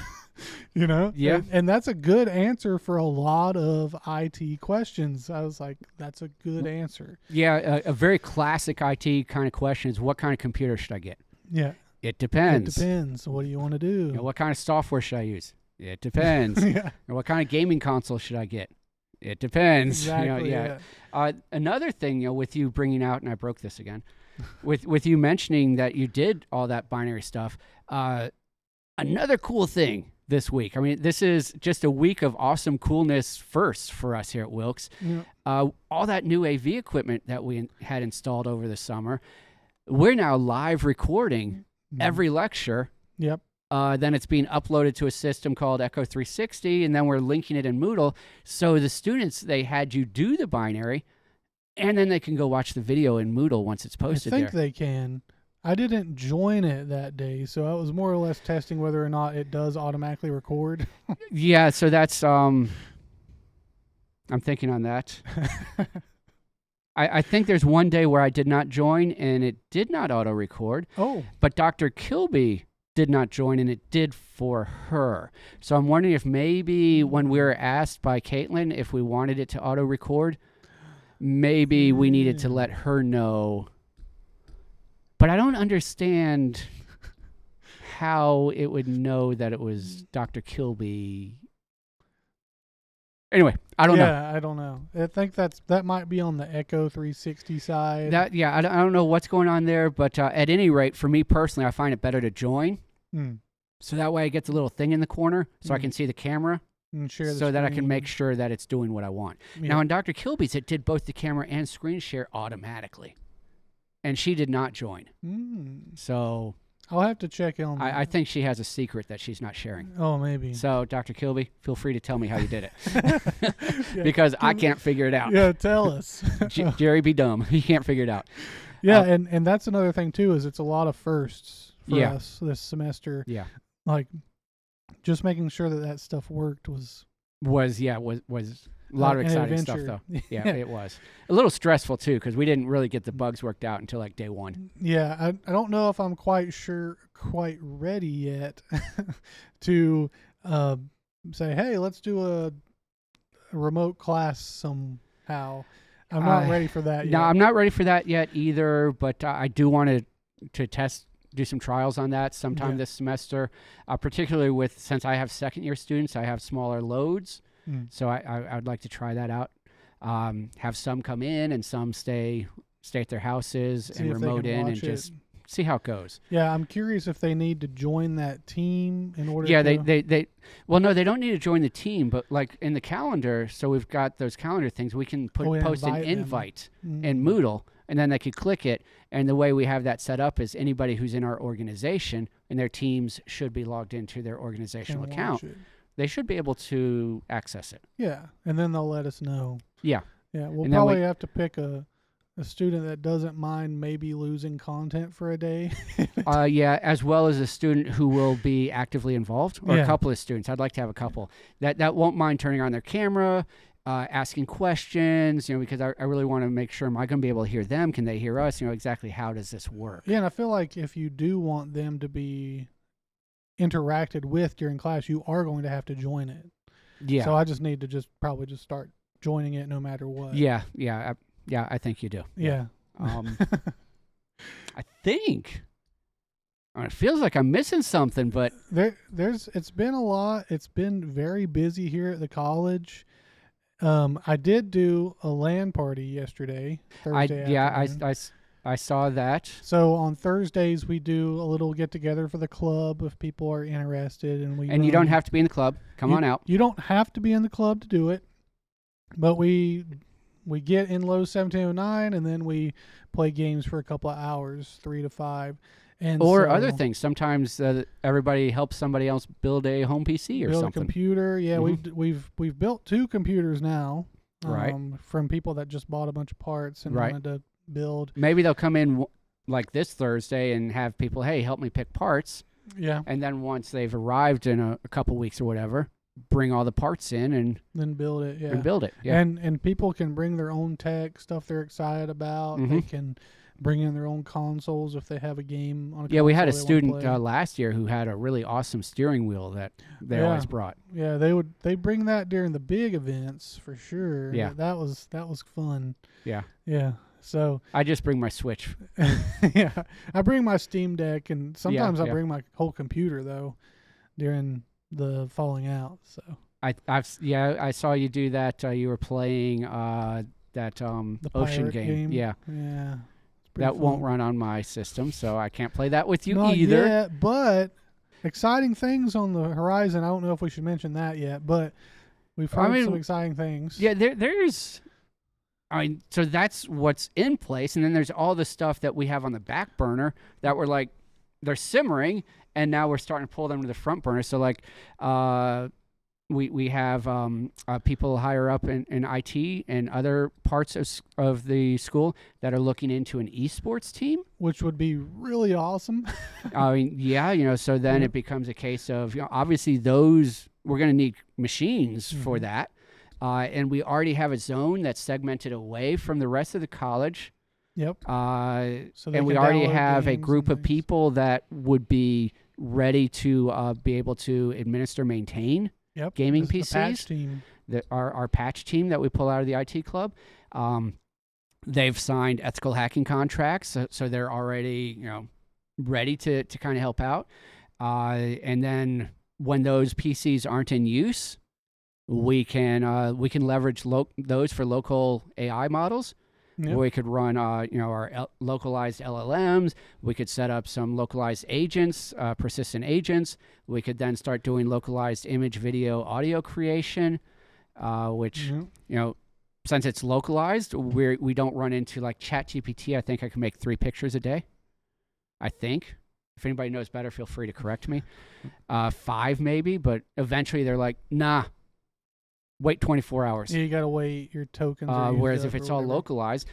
Speaker 2: You know?
Speaker 1: Yeah.
Speaker 2: And that's a good answer for a lot of IT questions. I was like, that's a good answer.
Speaker 1: Yeah, a very classic IT kind of question is, what kind of computer should I get?
Speaker 2: Yeah.
Speaker 1: It depends.
Speaker 2: It depends. What do you want to do?
Speaker 1: You know, what kind of software should I use? It depends.
Speaker 2: Yeah.
Speaker 1: Or what kind of gaming console should I get? It depends.
Speaker 2: Exactly.
Speaker 1: You know, yeah. Another thing, you know, with you bringing out, and I broke this again, with you mentioning that you did all that binary stuff, another cool thing this week. I mean, this is just a week of awesome coolness first for us here at Wilkes.
Speaker 2: Yeah.
Speaker 1: All that new AV equipment that we had installed over the summer, we're now live recording every lecture.
Speaker 2: Yep.
Speaker 1: Then it's being uploaded to a system called Echo 360, and then we're linking it in Moodle. So the students, they had you do the binary, and then they can go watch the video in Moodle once it's posted
Speaker 2: I think
Speaker 1: there.
Speaker 2: they can. I didn't join it that day, so I was more or less testing whether or not it does automatically record.
Speaker 1: Yeah, so that's I'm thinking on that. I think there's one day where I did not join and it did not auto record.
Speaker 2: Oh.
Speaker 1: But Dr. Kilby did not join and it did for her. So I'm wondering if maybe when we were asked by Caitlin if we wanted it to auto record, maybe we needed to let her know. But I don't understand how it would know that it was Dr. Kilby. Anyway, I don't know.
Speaker 2: Yeah, I don't know. I think that might be on the Echo 360 side.
Speaker 1: I don't know what's going on there, but at any rate, for me personally, I find it better to join. So that way I get the little thing in the corner so I can see the camera.
Speaker 2: And share the
Speaker 1: so that I can
Speaker 2: screen.
Speaker 1: make sure that it's doing what I want.
Speaker 2: Yeah.
Speaker 1: Now, in Dr. Kilby's, it did both the camera and screen share automatically. And she did not join. So
Speaker 2: I'll have to check on that.
Speaker 1: I think she has a secret that she's not sharing.
Speaker 2: Oh, maybe.
Speaker 1: So, Dr. Kilby, feel free to tell me how you did it. Because I can't figure it out.
Speaker 2: Yeah, tell us.
Speaker 1: Jerry, be dumb. He can't figure it out.
Speaker 2: Yeah, and that's another thing, too, is it's a lot of firsts for
Speaker 1: Yeah.
Speaker 2: us this semester.
Speaker 1: Yeah.
Speaker 2: Like, just making sure that stuff worked was
Speaker 1: A lot of
Speaker 2: an
Speaker 1: exciting stuff,
Speaker 2: adventure.
Speaker 1: though. Yeah, it was. A little stressful, too, because we didn't really get the bugs worked out until like day one.
Speaker 2: Yeah, I don't know if I'm quite ready yet to say, hey, let's do a remote class somehow. I'm not ready for that yet.
Speaker 1: No, I'm not ready for that yet either, but I do want to do some trials on that sometime this semester, particularly since I have second-year students, I have smaller loads. So I would like to try that out. Have some come in and some stay at their houses and remote in and just see how it goes.
Speaker 2: Yeah, I'm curious if they need to join that team in order.
Speaker 1: Yeah,
Speaker 2: to...
Speaker 1: well, no, they don't need to join the team, but like in the calendar, so we've got those calendar things. We can post an invite in Moodle, and then they could click it. And the way we have that set up is anybody who's in our organization and their teams should be logged into their organizational account. They should be able to access it.
Speaker 2: Yeah, and then they'll let us know.
Speaker 1: Yeah.
Speaker 2: Yeah, we'll probably have to pick a student that doesn't mind maybe losing content for a day.
Speaker 1: Yeah, as well as a student who will be actively involved, or a couple of students. I'd like to have a couple that won't mind turning on their camera, asking questions, because I really want to make sure, am I going to be able to hear them? Can they hear us? Exactly how does this work?
Speaker 2: Yeah, and I feel like if you do want them to be interacted with during class, you are going to have to join it.
Speaker 1: Yeah.
Speaker 2: So I just need to probably start joining it no matter what.
Speaker 1: Yeah, I think you do.
Speaker 2: Yeah.
Speaker 1: I think It feels like I'm missing something, but
Speaker 2: It's been a lot. It's been very busy here at the college. I did do a LAN party yesterday, Thursday afternoon.
Speaker 1: I saw that.
Speaker 2: So on Thursdays we do a little get together for the club if people are interested, and
Speaker 1: you don't have to be in the club. Come on out.
Speaker 2: You don't have to be in the club to do it, but we get in low 1709 and then we play games for a couple of hours, 3 to 5.
Speaker 1: Or other things. Sometimes everybody helps somebody else build a home PC or
Speaker 2: build
Speaker 1: something.
Speaker 2: A computer. Yeah, we've built 2 computers now.
Speaker 1: Right.
Speaker 2: From people that just bought a bunch of parts and wanted to build.
Speaker 1: Maybe they'll come in like this Thursday and have people, hey, help me pick parts.
Speaker 2: Yeah.
Speaker 1: And then once they've arrived in a couple weeks or whatever, bring all the parts in and
Speaker 2: then build it. Yeah.
Speaker 1: And build it. Yeah.
Speaker 2: And people can bring their own tech stuff they're excited about. They can bring in their own consoles if they have a game on a console.
Speaker 1: We had a student last year who had a really awesome steering wheel that they always brought.
Speaker 2: Yeah, they bring that during the big events for sure.
Speaker 1: Yeah.
Speaker 2: That was fun.
Speaker 1: Yeah.
Speaker 2: Yeah. So
Speaker 1: I just bring my Switch.
Speaker 2: Yeah. I bring my Steam Deck, and sometimes I
Speaker 1: yeah.
Speaker 2: bring my whole computer though during the falling out. So
Speaker 1: I saw you do that. You were playing that
Speaker 2: the
Speaker 1: Ocean
Speaker 2: game.
Speaker 1: Yeah.
Speaker 2: Yeah.
Speaker 1: That won't run on my system, so I can't play that with you
Speaker 2: Not
Speaker 1: either.
Speaker 2: Yet, but exciting things on the horizon. I don't know if we should mention that yet, but we've heard some exciting things.
Speaker 1: Yeah, there's. So that's what's in place, and then there's all the stuff that we have on the back burner that we're like, they're simmering, and now we're starting to pull them to the front burner. So like, we have people higher up in IT and other parts of the school that are looking into an esports team,
Speaker 2: which would be really awesome.
Speaker 1: So then it becomes a case of, obviously those we're going to need machines for that, and we already have a zone that's segmented away from the rest of the college.
Speaker 2: Yep.
Speaker 1: And we already have a group of people that would be ready to be able to administer, maintain.
Speaker 2: Yep.
Speaker 1: Gaming
Speaker 2: PCs.
Speaker 1: PCs.
Speaker 2: Patch team.
Speaker 1: Our patch team that we pull out of the IT club. They've signed ethical hacking contracts, so they're already ready to kind of help out. And then when those PCs aren't in use, we can leverage those for local AI models. Yep. We could run our localized LLMs. We could set up some localized agents, persistent agents. We could then start doing localized image, video, audio creation, which since it's localized, we don't run into like ChatGPT. I think I can make 3 pictures a day. I think. If anybody knows better, feel free to correct me. 5 maybe, but eventually they're like, nah. Wait 24 hours.
Speaker 2: Yeah, you got to wait your tokens.
Speaker 1: Whereas if it's all localized,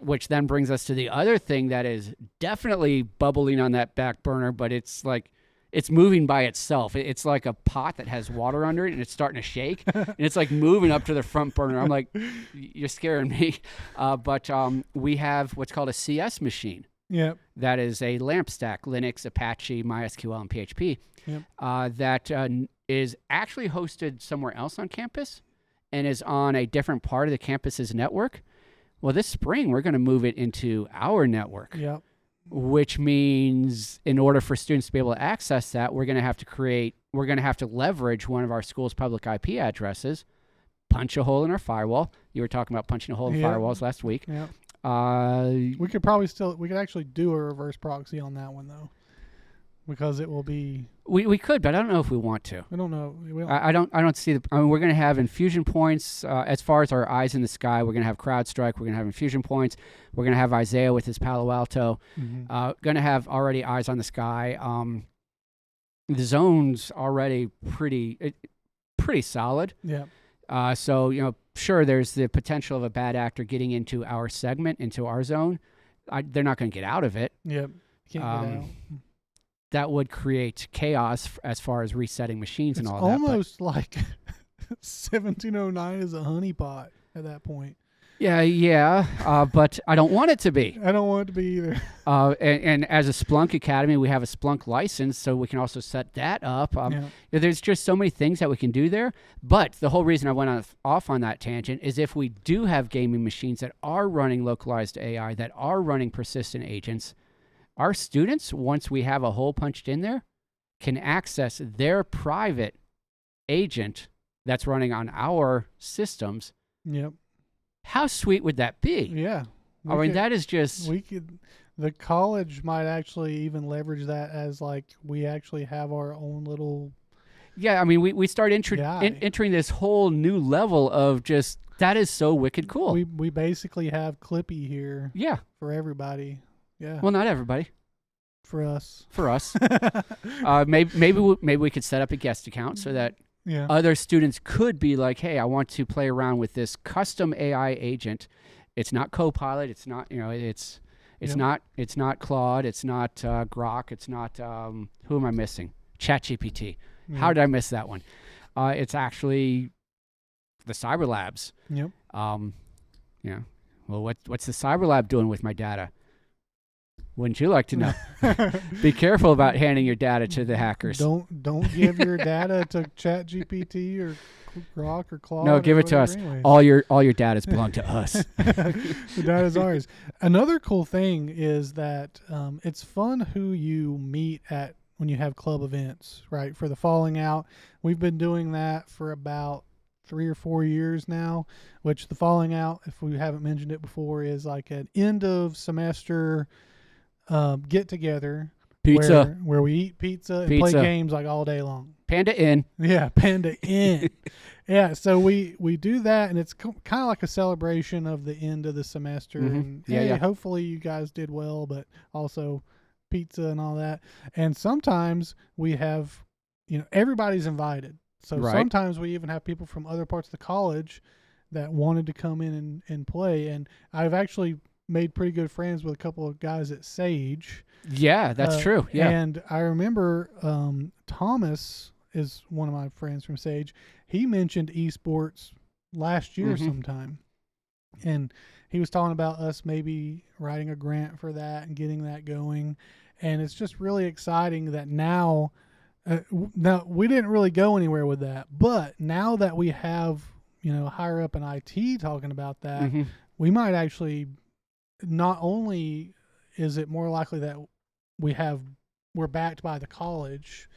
Speaker 1: which then brings us to the other thing that is definitely bubbling on that back burner, but it's like it's moving by itself. It's like a pot that has water under it, and it's starting to shake, and it's like moving up to the front burner. I'm like, you're scaring me. But we have what's called a CS machine.
Speaker 2: Yep.
Speaker 1: That is a LAMP stack, Linux, Apache, MySQL, and PHP. Yep. That is actually hosted somewhere else on campus and is on a different part of the campus's network. Well, this spring, we're going to move it into our network.
Speaker 2: Yep.
Speaker 1: Which means in order for students to be able to access that, we're going to have to leverage one of our school's public IP addresses, punch a hole in our firewall. You were talking about punching a hole in firewalls last week.
Speaker 2: Yep. We could actually do a reverse proxy on that one though, because it will be.
Speaker 1: We could, but I don't know if we want to.
Speaker 2: I don't know.
Speaker 1: I don't see the. I mean, we're going to have infusion points as far as our eyes in the sky. We're going to have CrowdStrike. We're going to have infusion points. We're going to have Isaiah with his Palo Alto. Going to have already eyes on the sky. The zone's already pretty solid.
Speaker 2: Yeah.
Speaker 1: So sure, there's the potential of a bad actor getting into our segment, into our zone. They're not going to get out of it.
Speaker 2: Yep. Can't get out.
Speaker 1: That would create chaos as far as resetting machines and all that.
Speaker 2: It's almost like 1709 is a honeypot at that point.
Speaker 1: Yeah. But I don't want it to be.
Speaker 2: I don't want it to be either.
Speaker 1: And as a Splunk Academy, we have a Splunk license, so we can also set that up. There's just so many things that we can do there. But the whole reason I went off on that tangent is if we do have gaming machines that are running localized AI, that are running persistent agents, our students, once we have a hole punched in there, can access their private agent that's running on our systems.
Speaker 2: Yep.
Speaker 1: How sweet would that be?
Speaker 2: Yeah.
Speaker 1: I mean, that is just...
Speaker 2: We could... The college might actually even leverage that as, like, we actually have our own little...
Speaker 1: Yeah, I mean, we start entering this whole new level of just... That is so wicked cool.
Speaker 2: We basically have Clippy here.
Speaker 1: Yeah.
Speaker 2: For everybody. Yeah.
Speaker 1: Well, not everybody.
Speaker 2: For us.
Speaker 1: For us. Maybe we could set up a guest account so that other students could be like, hey, I want to play around with this custom AI agent. It's not Copilot. It's not, it's not Claude. It's not Grok. It's not, who am I missing? ChatGPT.
Speaker 2: Yeah.
Speaker 1: How did I miss that one? It's actually the Cyber Labs.
Speaker 2: Yep.
Speaker 1: Well, what's the Cyber Lab doing with my data? Wouldn't you like to know? Be careful about handing your data to the hackers.
Speaker 2: Don't give your data to ChatGPT or Grok or Claude.
Speaker 1: No, give it to us.
Speaker 2: Anyways.
Speaker 1: All your data belong to us.
Speaker 2: The data's ours. Another cool thing is that it's fun who you meet at when you have club events, right? For the Falling Out, we've been doing that for about 3 or 4 years now, which the Falling Out, if we haven't mentioned it before, is like an end of semester get together
Speaker 1: pizza
Speaker 2: where we eat pizza and play games like all day long.
Speaker 1: Panda Inn.
Speaker 2: Yeah, Panda Inn. Yeah, so we do that, and it's kind of like a celebration of the end of the semester.
Speaker 1: Mm-hmm.
Speaker 2: And
Speaker 1: Yeah.
Speaker 2: Hopefully you guys did well, but also pizza and all that. And sometimes we have, everybody's invited. So sometimes we even have people from other parts of the college that wanted to come in and play. And I've actually made pretty good friends with a couple of guys at Sage.
Speaker 1: Yeah, that's true. Yeah.
Speaker 2: And I remember Thomas is one of my friends from Sage. He mentioned esports last year sometime. And he was talking about us maybe writing a grant for that and getting that going. And it's just really exciting that now we didn't really go anywhere with that. But now that we have, higher up in IT talking about that, we might actually, not only is it more likely that we're backed by the college,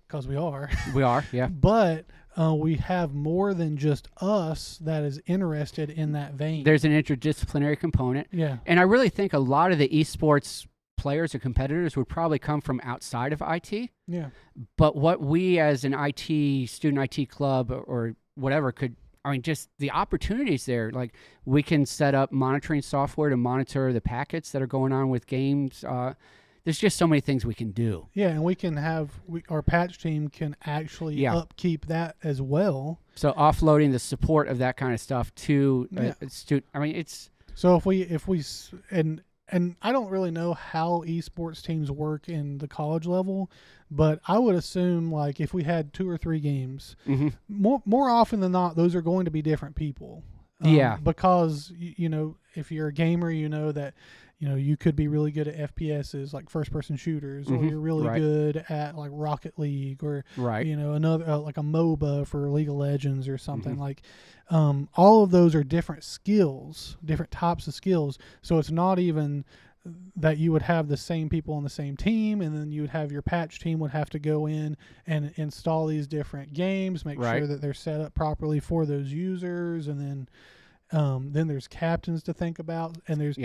Speaker 2: because we are.
Speaker 1: We are, yeah.
Speaker 2: But we have more than just us that is interested in that vein.
Speaker 1: There's an interdisciplinary component.
Speaker 2: Yeah.
Speaker 1: And I really think a lot of the esports players or competitors would probably come from outside of IT.
Speaker 2: Yeah.
Speaker 1: But what we as an student IT club or whatever just the opportunities there, like we can set up monitoring software to monitor the packets that are going on with games. There's just so many things we can do.
Speaker 2: Yeah, and we can our patch team can actually upkeep that as well.
Speaker 1: So offloading the support of that kind of stuff to a student. I mean, it's...
Speaker 2: So if we and I don't really know how esports teams work in the college level, but I would assume like if we had 2 or 3 games, more often than not, those are going to be different people. Because if you're a gamer, that you could be really good at FPSs, like first-person shooters, or you're really good at like Rocket League, or another like a MOBA for League of Legends or something. Like all of those are different skills, different types of skills. So it's not even that you would have the same people on the same team, and then you would have your patch team would have to go in and install these different games, make sure that they're set up properly for those users, and then there's captains to think about, and there's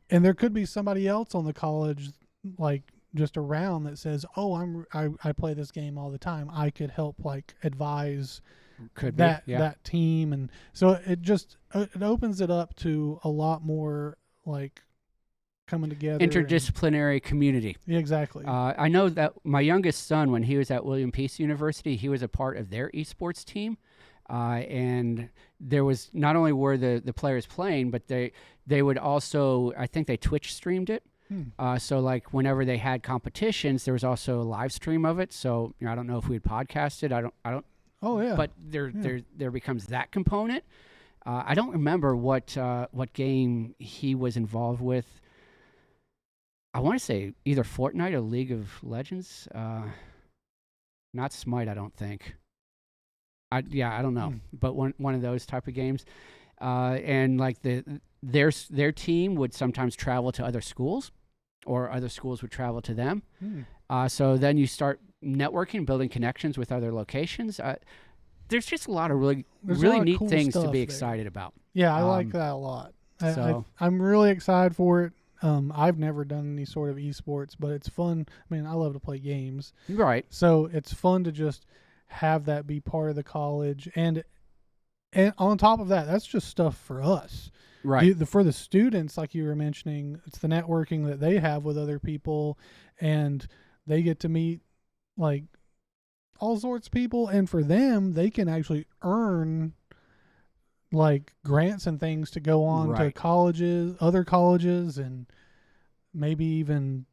Speaker 2: and there could be somebody else on the college like just around that says, "Oh, I play this game all the time. I could help like advise that team." And so it opens it up to a lot more like coming together.
Speaker 1: Interdisciplinary community.
Speaker 2: Yeah, exactly.
Speaker 1: I know that my youngest son, when he was at William Peace University, he was a part of their esports team. And there was not only were the players playing, but they would also, I think they Twitch streamed it. So like whenever they had competitions, there was also a live stream of it. So I don't know if we'd podcast it. I don't.
Speaker 2: Oh yeah.
Speaker 1: But there becomes that component. I don't remember what game he was involved with. I want to say either Fortnite or League of Legends. Not Smite, I don't think. I don't know, but one of those type of games, and like their team would sometimes travel to other schools, or other schools would travel to them.
Speaker 2: Hmm.
Speaker 1: So then you start networking, building connections with other locations. There's just a lot of really
Speaker 2: There's a lot of
Speaker 1: neat
Speaker 2: cool
Speaker 1: things to
Speaker 2: stuff
Speaker 1: be
Speaker 2: there.
Speaker 1: excited about.
Speaker 2: Yeah, I like
Speaker 1: Um,
Speaker 2: that a lot.
Speaker 1: so-
Speaker 2: I'm really excited for it. I've never done any sort of esports, but it's fun. I mean, I love to play games,
Speaker 1: Right.
Speaker 2: so it's fun to just have that be part of the college. And on top of that, that's just stuff for us.
Speaker 1: Right.
Speaker 2: For the students, like you were mentioning, it's the networking that they have with other people, and they get to meet like all sorts of people. And for them, they can actually earn like grants and things to go on to
Speaker 1: Right.
Speaker 2: colleges, other colleges, and maybe even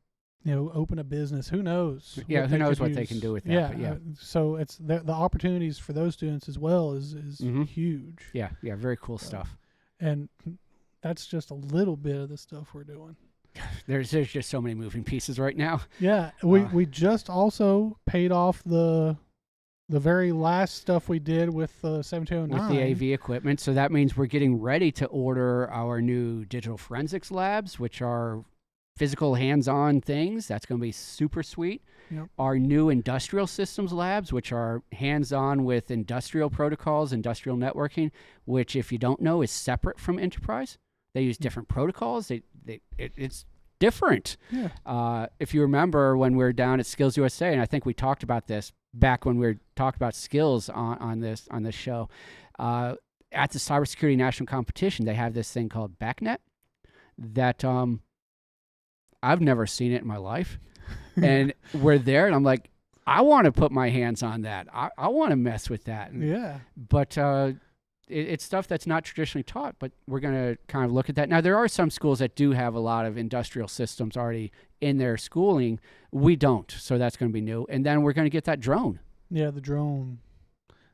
Speaker 2: open a business. Who knows?
Speaker 1: Yeah, who knows what they can do with that,
Speaker 2: Yeah,
Speaker 1: but yeah.
Speaker 2: So it's the opportunities for those students as well is
Speaker 1: Mhm.
Speaker 2: huge.
Speaker 1: Yeah. Very cool
Speaker 2: So-
Speaker 1: stuff.
Speaker 2: And that's just a little bit of the stuff we're doing.
Speaker 1: There's just so many moving pieces right now.
Speaker 2: Yeah,
Speaker 1: Uh,
Speaker 2: we just also paid off the very last stuff we did with the 7209.
Speaker 1: With the AV equipment. So that means we're getting ready to order our new digital forensics labs, which are physical hands-on things. That's going to be super sweet.
Speaker 2: Yep.
Speaker 1: Our new industrial systems labs, which are hands-on with industrial protocols, industrial networking, which, if you don't know, is separate from enterprise. They use different protocols. It's different.
Speaker 2: Yeah.
Speaker 1: If you remember when we were down at Skills USA, and I think we talked about this back when we were talking about skills on this show, at the Cybersecurity National Competition, they have this thing called BACnet that I've never seen it in my life. And we're there, and I'm like, I want to put my hands on that. I want to mess with that.
Speaker 2: Yeah.
Speaker 1: But it's stuff that's not traditionally taught, but we're going to kind of look at that. Now, there are some schools that do have a lot of industrial systems already in their schooling. We don't, so that's going to be new. And then we're going to get that drone
Speaker 2: Yeah, the drone.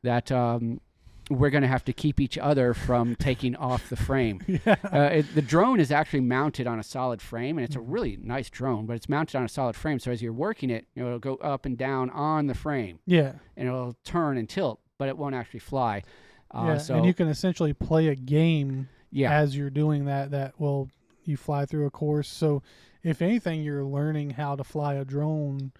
Speaker 1: that we're going to have to keep each other from taking off the frame.
Speaker 2: Yeah.
Speaker 1: The drone is actually mounted on a solid frame, and it's a really nice drone, but it's mounted on a solid frame. So as you're working it, it'll go up and down on the frame,
Speaker 2: Yeah.
Speaker 1: and it'll turn and tilt, but it won't actually fly.
Speaker 2: Yeah.
Speaker 1: So
Speaker 2: And you can essentially play a game
Speaker 1: yeah,
Speaker 2: as you're doing that you fly through a course. So if anything, you're learning how to fly a drone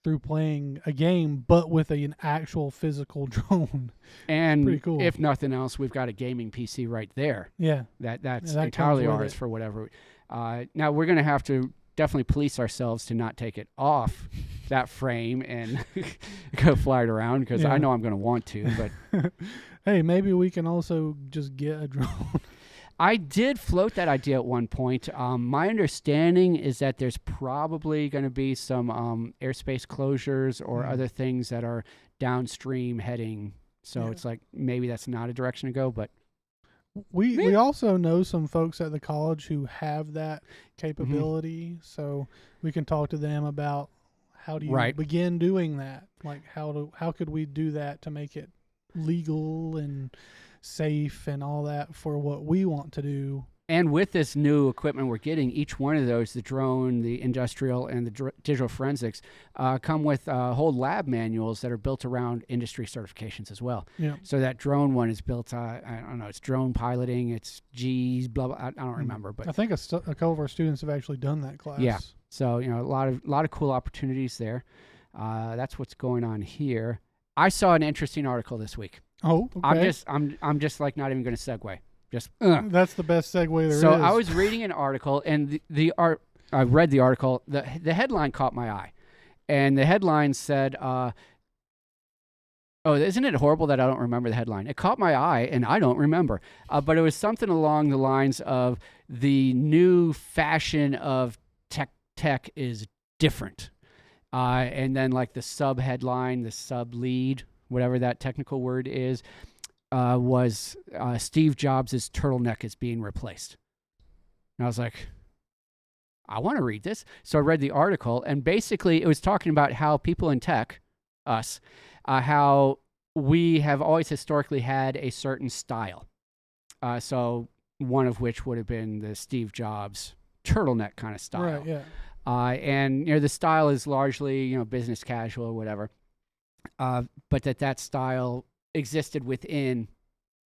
Speaker 2: through playing a game, but with an actual physical drone.
Speaker 1: and
Speaker 2: pretty cool.
Speaker 1: if nothing else, we've got a gaming PC right there.
Speaker 2: Yeah.
Speaker 1: That's
Speaker 2: that comes
Speaker 1: entirely
Speaker 2: with
Speaker 1: ours
Speaker 2: it.
Speaker 1: for whatever. Now we're going to have to definitely police ourselves to not take it off that frame and go fly it around, because
Speaker 2: Yeah.
Speaker 1: I know I'm going to want to. But
Speaker 2: Hey, maybe we can also just get a drone.
Speaker 1: I did float that idea at one point. My understanding is that there's probably going to be some airspace closures or other things that are downstream heading. So
Speaker 2: Yeah.
Speaker 1: it's like maybe that's not a direction to go, but
Speaker 2: We also know some folks at the college who have that capability, so we can talk to them about how do you
Speaker 1: Right.
Speaker 2: begin doing that? Like how could we do that to make it legal and safe and all that for what we want to do.
Speaker 1: And with this new equipment we're getting, each one of those, the drone, the industrial, and the digital forensics, come with whole lab manuals that are built around industry certifications as well.
Speaker 2: Yeah.
Speaker 1: So that drone one is built, I don't know, it's drone piloting, it's G's, blah, blah, I don't remember. But
Speaker 2: I think a couple of our students have actually done that class.
Speaker 1: Yeah. So, a lot of cool opportunities there. That's what's going on here. I saw an interesting article this week.
Speaker 2: Oh, okay.
Speaker 1: I'm just like not even going to segue. Just
Speaker 2: That's the best segue there is.
Speaker 1: So I was reading an article, and I read the article. The headline caught my eye, and the headline said, "Oh, isn't it horrible that I don't remember the headline?" It caught my eye, and I don't remember. But it was something along the lines of the new fashion of tech is different, and then like the sub headline, the sub lead, whatever that technical word is. Was Steve Jobs' turtleneck is being replaced. And I was like, I want to read this. So I read the article, and basically it was talking about how people in tech, us, how we have always historically had a certain style. So one of which would have been the Steve Jobs turtleneck kind of style.
Speaker 2: Right, yeah.
Speaker 1: And the style is largely, business casual or whatever. But that style existed within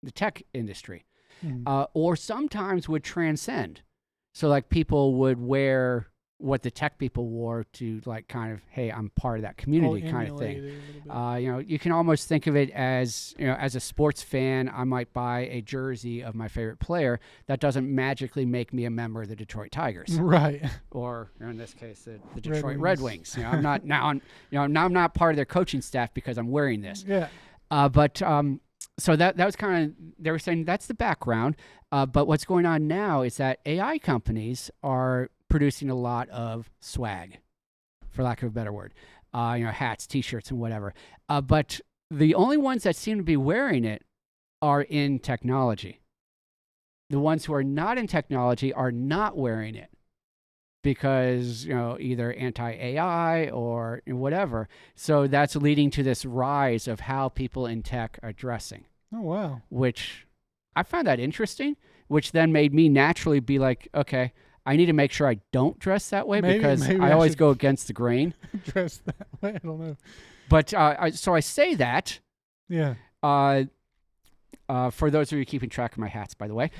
Speaker 1: the tech industry, or sometimes would transcend. So like people would wear what the tech people wore to like kind of, hey, I'm part of that community kind of thing. You can almost think of it as, as a sports fan, I might buy a jersey of my favorite player. That doesn't magically make me a member of the Detroit Tigers,
Speaker 2: right?
Speaker 1: Or in this case, the Detroit Red Wings. I'm not now. Now I'm not part of their coaching staff because I'm wearing this.
Speaker 2: Yeah.
Speaker 1: So that was kind of, they were saying that's the background. But what's going on now is that AI companies are producing a lot of swag, for lack of a better word, hats, T-shirts, and whatever. But the only ones that seem to be wearing it are in technology. The ones who are not in technology are not wearing it because, either anti-AI or whatever. So that's leading to this rise of how people in tech are dressing.
Speaker 2: Oh, wow.
Speaker 1: Which I found that interesting, which then made me naturally be like, okay, I need to make sure I don't dress that way because I always go against the grain.
Speaker 2: Dress that way, I don't know.
Speaker 1: But so I say that.
Speaker 2: Yeah.
Speaker 1: For those of you keeping track of my hats, by the way,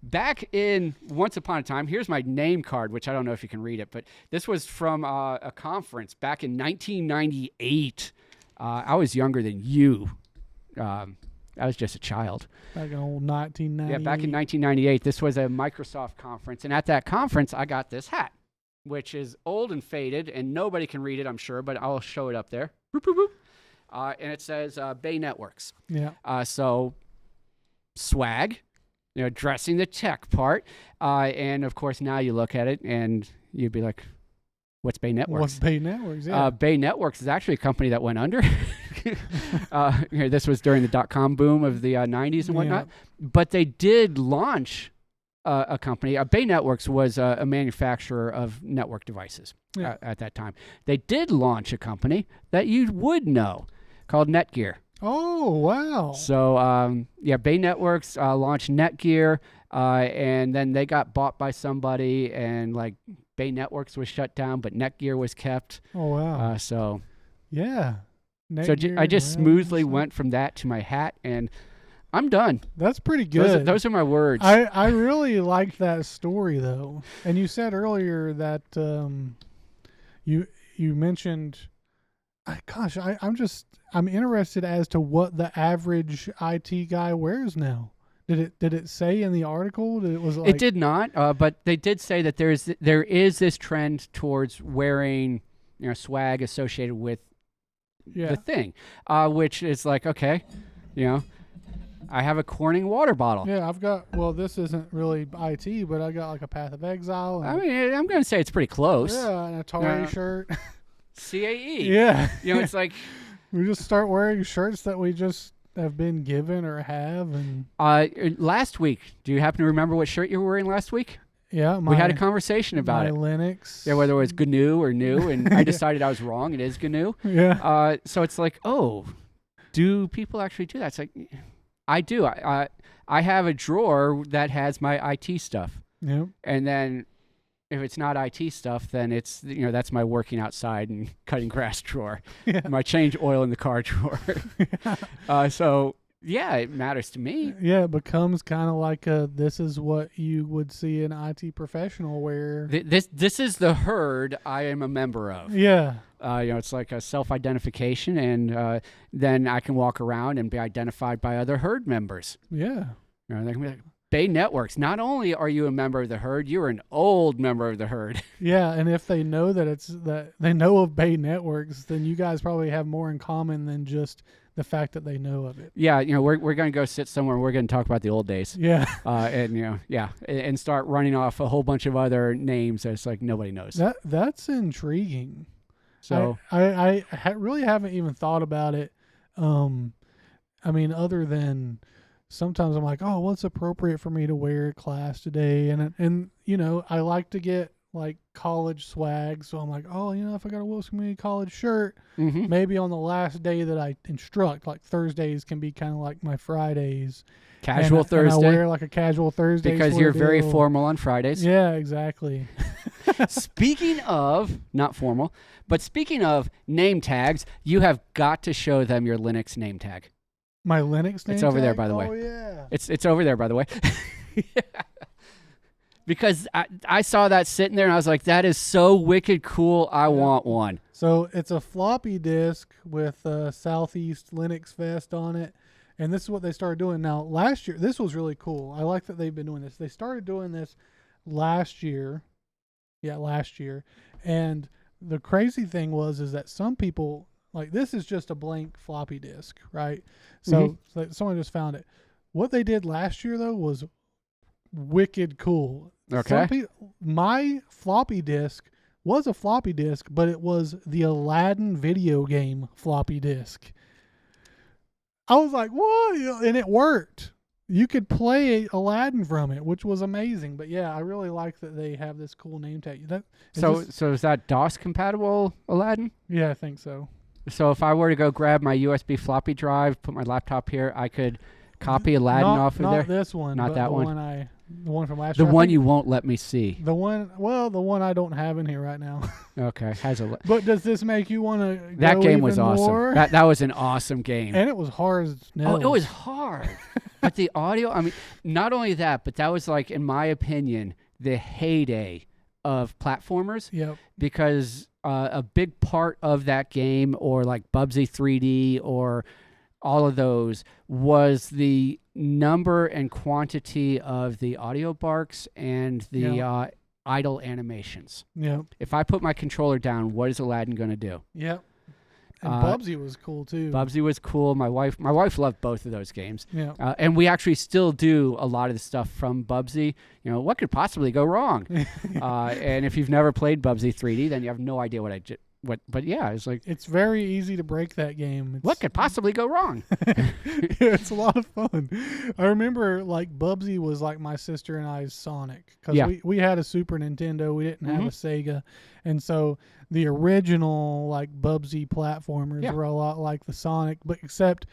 Speaker 1: back in once upon a time, here's my name card, which I don't know if you can read it, but this was from a conference back in 1998. I was younger than you. I was just a child.
Speaker 2: Back in old 1998.
Speaker 1: Yeah, back in 1998. This was a Microsoft conference. And at that conference, I got this hat, which is old and faded, and nobody can read it, I'm sure, but I'll show it up there. Boop, boop, boop. And it says Bay Networks.
Speaker 2: Yeah.
Speaker 1: So swag, dressing the tech part. And, of course, now you look at it, and you'd be like, what's Bay Networks?
Speaker 2: What's Bay Networks? Yeah.
Speaker 1: Bay Networks is actually a company that went under. This was during the .com boom of the 90s and whatnot. Yeah. But they did launch a company. Bay Networks was a manufacturer of network devices at that time. They did launch a company that you would know called Netgear.
Speaker 2: Oh, wow.
Speaker 1: So, Bay Networks launched Netgear, and then they got bought by somebody, and Bay Networks was shut down, but Netgear was kept.
Speaker 2: Oh, wow. Yeah.
Speaker 1: Netgear, so I just smoothly went from that to my hat, and I'm done.
Speaker 2: That's pretty good.
Speaker 1: Those are my words.
Speaker 2: I really liked that story, though. And you said earlier that you mentioned, I'm interested as to what the average IT guy wears now. Did it say in the article that it was like?
Speaker 1: It did not, but they did say that there is this trend towards wearing swag associated with the thing, which is like, okay, I have a Corning water bottle.
Speaker 2: Yeah, I've got, this isn't really IT, but I got like a Path of Exile.
Speaker 1: I mean, I'm going to say it's pretty close.
Speaker 2: Yeah, an Atari shirt.
Speaker 1: CAE.
Speaker 2: Yeah.
Speaker 1: It's like.
Speaker 2: We just start wearing shirts that we just have been given or have. And
Speaker 1: last week, do you happen to remember what shirt you were wearing last week?
Speaker 2: Yeah.
Speaker 1: We had a conversation about it.
Speaker 2: Linux.
Speaker 1: Yeah, whether it was GNU or new, and I decided I was wrong. It is GNU.
Speaker 2: Yeah.
Speaker 1: So it's like, do people actually do that? It's like, I do. I have a drawer that has my IT stuff.
Speaker 2: Yep.
Speaker 1: And then if it's not IT stuff, then it's, that's my working outside and cutting grass drawer.
Speaker 2: Yeah.
Speaker 1: My change oil in the car drawer. So, it matters to me.
Speaker 2: Yeah, it becomes kind of like this is what you would see an IT professional wear.
Speaker 1: This is the herd I am a member of.
Speaker 2: Yeah.
Speaker 1: It's like a self-identification, and then I can walk around and be identified by other herd members.
Speaker 2: Yeah.
Speaker 1: They can be like, Bay Networks, not only are you a member of the herd, you're an old member of the herd.
Speaker 2: Yeah, and if they know that they know of Bay Networks, then you guys probably have more in common than just the fact that they know of it.
Speaker 1: Yeah, we're going to go sit somewhere and we're going to talk about the old days.
Speaker 2: Yeah.
Speaker 1: And start running off a whole bunch of other names that's like nobody knows.
Speaker 2: That's intriguing.
Speaker 1: So
Speaker 2: I really haven't even thought about it. I mean, other than sometimes I'm like, oh, what's appropriate for me to wear at class today? And I like to get like college swag. So I'm like, oh, if I got a Wilson Community College shirt, maybe on the last day that I instruct, like Thursdays can be kind of like my Fridays.
Speaker 1: Casual Thursday.
Speaker 2: And I wear like a casual Thursday.
Speaker 1: Because you're very formal on Fridays.
Speaker 2: Yeah, exactly.
Speaker 1: Speaking of, not formal, but speaking of name tags, you have got to show them your Linux name tag.
Speaker 2: My Linux name
Speaker 1: It's over
Speaker 2: tag?
Speaker 1: there, by the way.
Speaker 2: Oh, yeah.
Speaker 1: It's over there, by the way. because I saw that sitting there and I was like, that is so wicked cool. I want one.
Speaker 2: So it's a floppy disk with Southeast Linux Fest on it. And this is what they started doing. Now, last year, this was really cool. I like that they've been doing this. They started doing this last year. Yeah, last year. And the crazy thing is that some people, like, this is just a blank floppy disk, right? So someone just found it. What they did last year, though, was wicked cool.
Speaker 1: Okay.
Speaker 2: My floppy disk was a floppy disk, but it was the Aladdin video game floppy disk. I was like, what? And it worked. You could play Aladdin from it, which was amazing. But yeah, I really like that they have this cool name tag.
Speaker 1: So is that DOS compatible, Aladdin?
Speaker 2: Yeah, I think so.
Speaker 1: So if I were to go grab my USB floppy drive, put my laptop here, I could copy Aladdin off of there?
Speaker 2: Not this one.
Speaker 1: Not
Speaker 2: but
Speaker 1: that
Speaker 2: the
Speaker 1: one?
Speaker 2: The one from last
Speaker 1: The
Speaker 2: year.
Speaker 1: one you won't let me see.
Speaker 2: The one I don't have in here right now.
Speaker 1: Okay.
Speaker 2: But does this make you want to go
Speaker 1: That game was
Speaker 2: even
Speaker 1: awesome.
Speaker 2: more?
Speaker 1: That was an awesome game.
Speaker 2: And it was hard as nails.
Speaker 1: Oh, it was hard. But the audio, I mean, not only that, but that was like, in my opinion, the heyday of platformers.
Speaker 2: Yep.
Speaker 1: Because a big part of that game, or like Bubsy 3D or all of those, was the number and quantity of the audio barks and the idle animations.
Speaker 2: Yep.
Speaker 1: If I put my controller down, what is Aladdin going to do?
Speaker 2: Yep. And Bubsy was cool too.
Speaker 1: Bubsy was cool. My wife loved both of those games.
Speaker 2: Yeah.
Speaker 1: And we actually still do a lot of the stuff from Bubsy. You know, what could possibly go wrong? And if you've never played Bubsy 3D, then you have no idea but yeah, it's like,
Speaker 2: it's very easy to break that game.
Speaker 1: what could possibly go wrong?
Speaker 2: It's a lot of fun. I remember, like, Bubsy was like my sister and I's Sonic, because we had a Super Nintendo, we didn't have a Sega, and so the original like Bubsy platformers were a lot like the Sonic, but except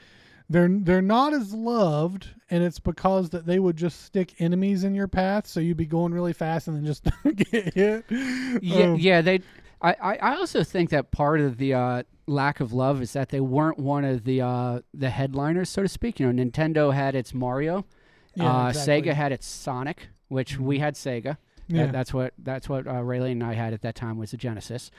Speaker 2: they're not as loved, and it's because that they would just stick enemies in your path, so you'd be going really fast and then just get hit.
Speaker 1: I also think that part of the lack of love is that they weren't one of the headliners, so to speak. You know, Nintendo had its Mario,
Speaker 2: exactly.
Speaker 1: Sega had its Sonic, which we had Sega.
Speaker 2: Yeah.
Speaker 1: That's what Raylene and I had at that time, was the Genesis.